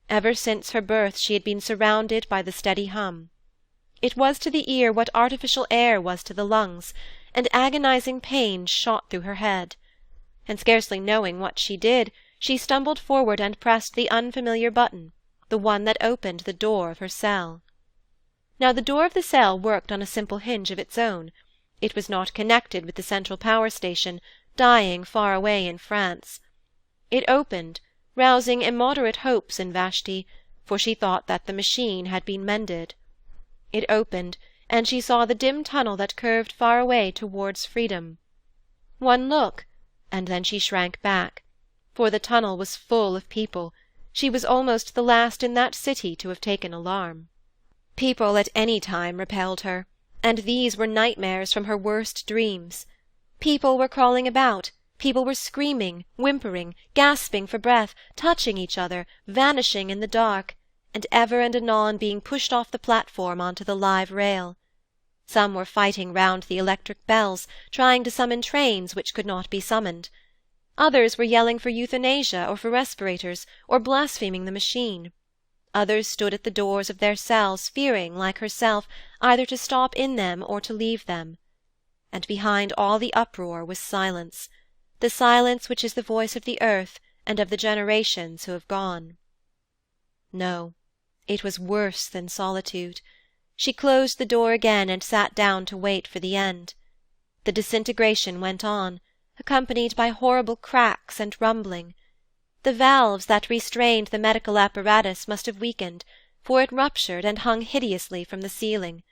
Ever since her birth she had been surrounded by the steady hum. It was to the ear what artificial air was to the lungs, and agonizing pain shot through her head. And scarcely knowing what she did, she stumbled forward and pressed the unfamiliar button, the one that opened the door of her cell. Now the door of the cell worked on a simple hinge of its own. It was not connected with the central power station, dying far away in France. It opened, rousing immoderate hopes in Vashti, for she thought that the machine had been mended. It opened, and she saw the dim tunnel that curved far away towards freedom. One look, and then she shrank back, for the tunnel was full of people. She was almost the last in that city to have taken alarm. People at any time repelled her, and these were nightmares from her worst dreams. People were crawling about, people were screaming, whimpering, gasping for breath, touching each other, vanishing in the dark, and ever and anon being pushed off the platform onto the live rail. Some were fighting round the electric bells, trying to summon trains which could not be summoned. Others were yelling for euthanasia or for respirators, or blaspheming the machine. Others stood at the doors of their cells, fearing, like herself, either to stop in them or to leave them. And behind all the uproar was silence, the silence which is the voice of the earth and of the generations who have gone. No, it was worse than solitude. She closed the door again and sat down to wait for the end. The disintegration went on, accompanied by horrible cracks and rumbling. The valves that restrained the medical apparatus must have weakened, for it ruptured and hung hideously from the ceiling.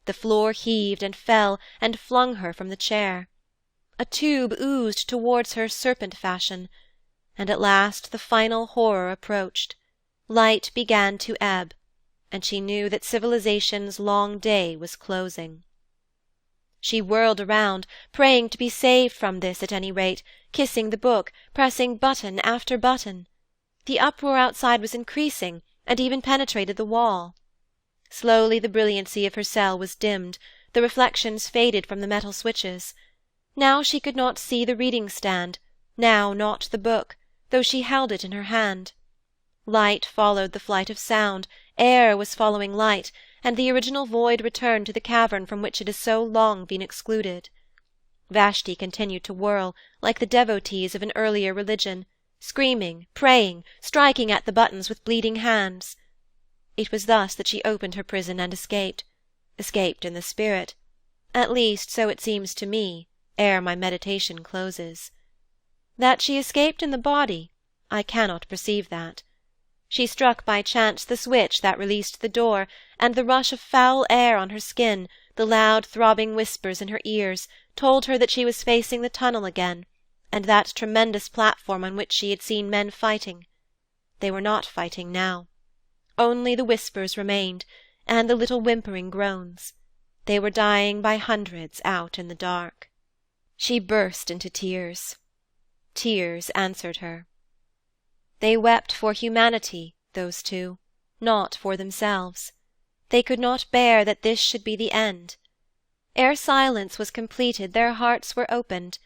The floor heaved and fell and flung her from the chair. A tube oozed towards her serpent fashion, and at last the final horror approached. Light began to ebb, and she knew that civilization's long day was closing. She whirled around, praying to be saved from this at any rate, kissing the book, pressing button after button. The uproar outside was increasing, and even penetrated the wall. Slowly the brilliancy of her cell was dimmed, the reflections faded from the metal switches. Now she could not see the reading stand, now not the book, though she held it in her hand. Light followed the flight of sound, air was following light, and the original void returned to the cavern from which it has so long been excluded. Vashti continued to whirl, like the devotees of an earlier religion, screaming, praying, striking at the buttons with bleeding hands. It was thus that she opened her prison and escaped in the spirit. At least, so it seems to me, ere my meditation closes. That she escaped in the body, I cannot perceive that. She struck by chance the switch that released the door, and the rush of foul air on her skin, the loud throbbing whispers in her ears, told her that she was facing the tunnel again, and that tremendous platform on which she had seen men fighting. They were not fighting now. Only the whispers remained, and the little whimpering groans. They were dying by hundreds out in the dark. She burst into tears. Tears answered her. They wept for humanity, those two, not for themselves. They could not bear that this should be the end. Ere silence was completed their hearts were opened,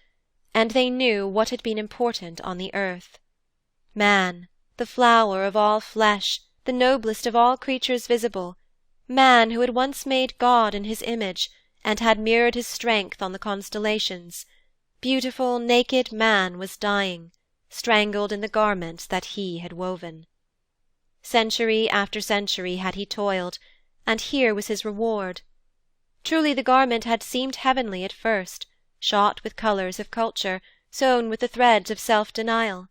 and they knew what had been important on the earth. Man, the flower of all flesh, the noblest of all creatures visible, man who had once made God in his image, and had mirrored his strength on the constellations, beautiful, naked man was dying, strangled in the garments that he had woven. Century after century had he toiled, and here was his reward. Truly the garment had seemed heavenly at first, shot with colours of culture, sewn with the threads of self-denial.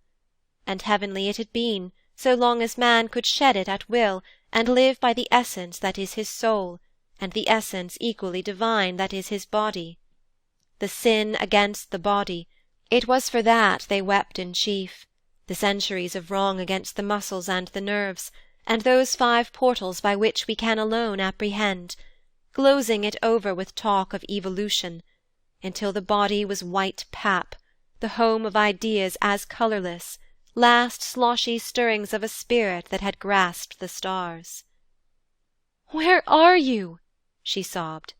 And heavenly it had been, so long as man could shed it at will, and live by the essence that is his soul, and the essence equally divine that is his body. The sin against the body, it was for that they wept in chief, the centuries of wrong against the muscles and the nerves, and those 5 portals by which we can alone apprehend, glozing it over with talk of evolution, until the body was white pap, the home of ideas as colourless, last sloshy stirrings of a spirit that had grasped the stars. "Where are you?" she sobbed.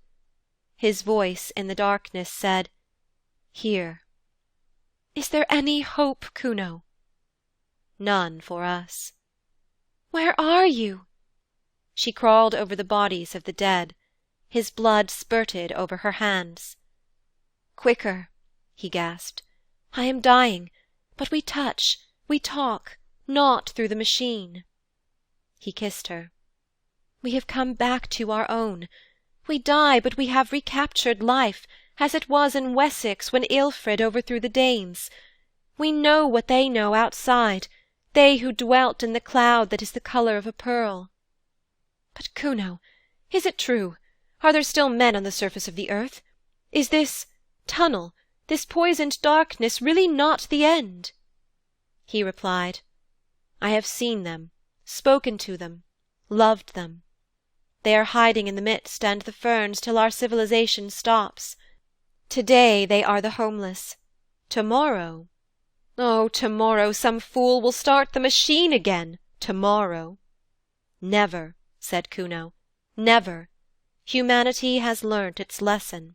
His voice in the darkness said, "Here." "Is there any hope, Kuno?" "None for us." "Where are you?" She crawled over the bodies of the dead. His blood spurted over her hands. "Quicker," he gasped. "I am dying, but we touch, we talk, not through the machine." He kissed her. "We have come back to our own. We die, but we have recaptured life, as it was in Wessex when Ilfrid overthrew the Danes. We know what they know outside, they who dwelt in the cloud that is the colour of a pearl." "But, Kuno, is it true? Are there still men on the surface of the earth? Is this tunnel, this poisoned darkness, really not the end?" He replied, "I have seen them, spoken to them, loved them. They are hiding in the midst and the ferns till our civilization stops. Today they are the homeless. Tomorrow, oh, tomorrow some fool will start the machine again, tomorrow." "Never," said Kuno, "never. Humanity has learnt its lesson."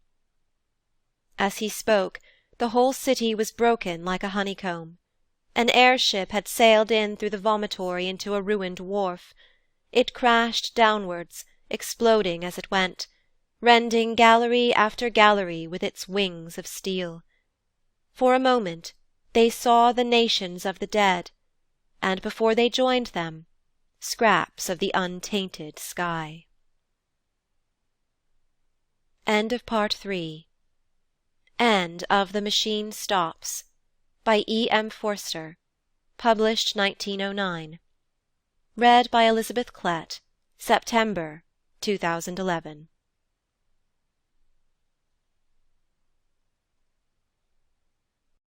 As he spoke, the whole city was broken like a honeycomb. An airship had sailed in through the vomitory into a ruined wharf. It crashed downwards, exploding as it went, rending gallery after gallery with its wings of steel. For a moment they saw the nations of the dead, and before they joined them, scraps of the untainted sky. End of Part 3. End of The Machine Stops by E. M. Forster. Published 1909. Read by Elizabeth Klett. September 2011.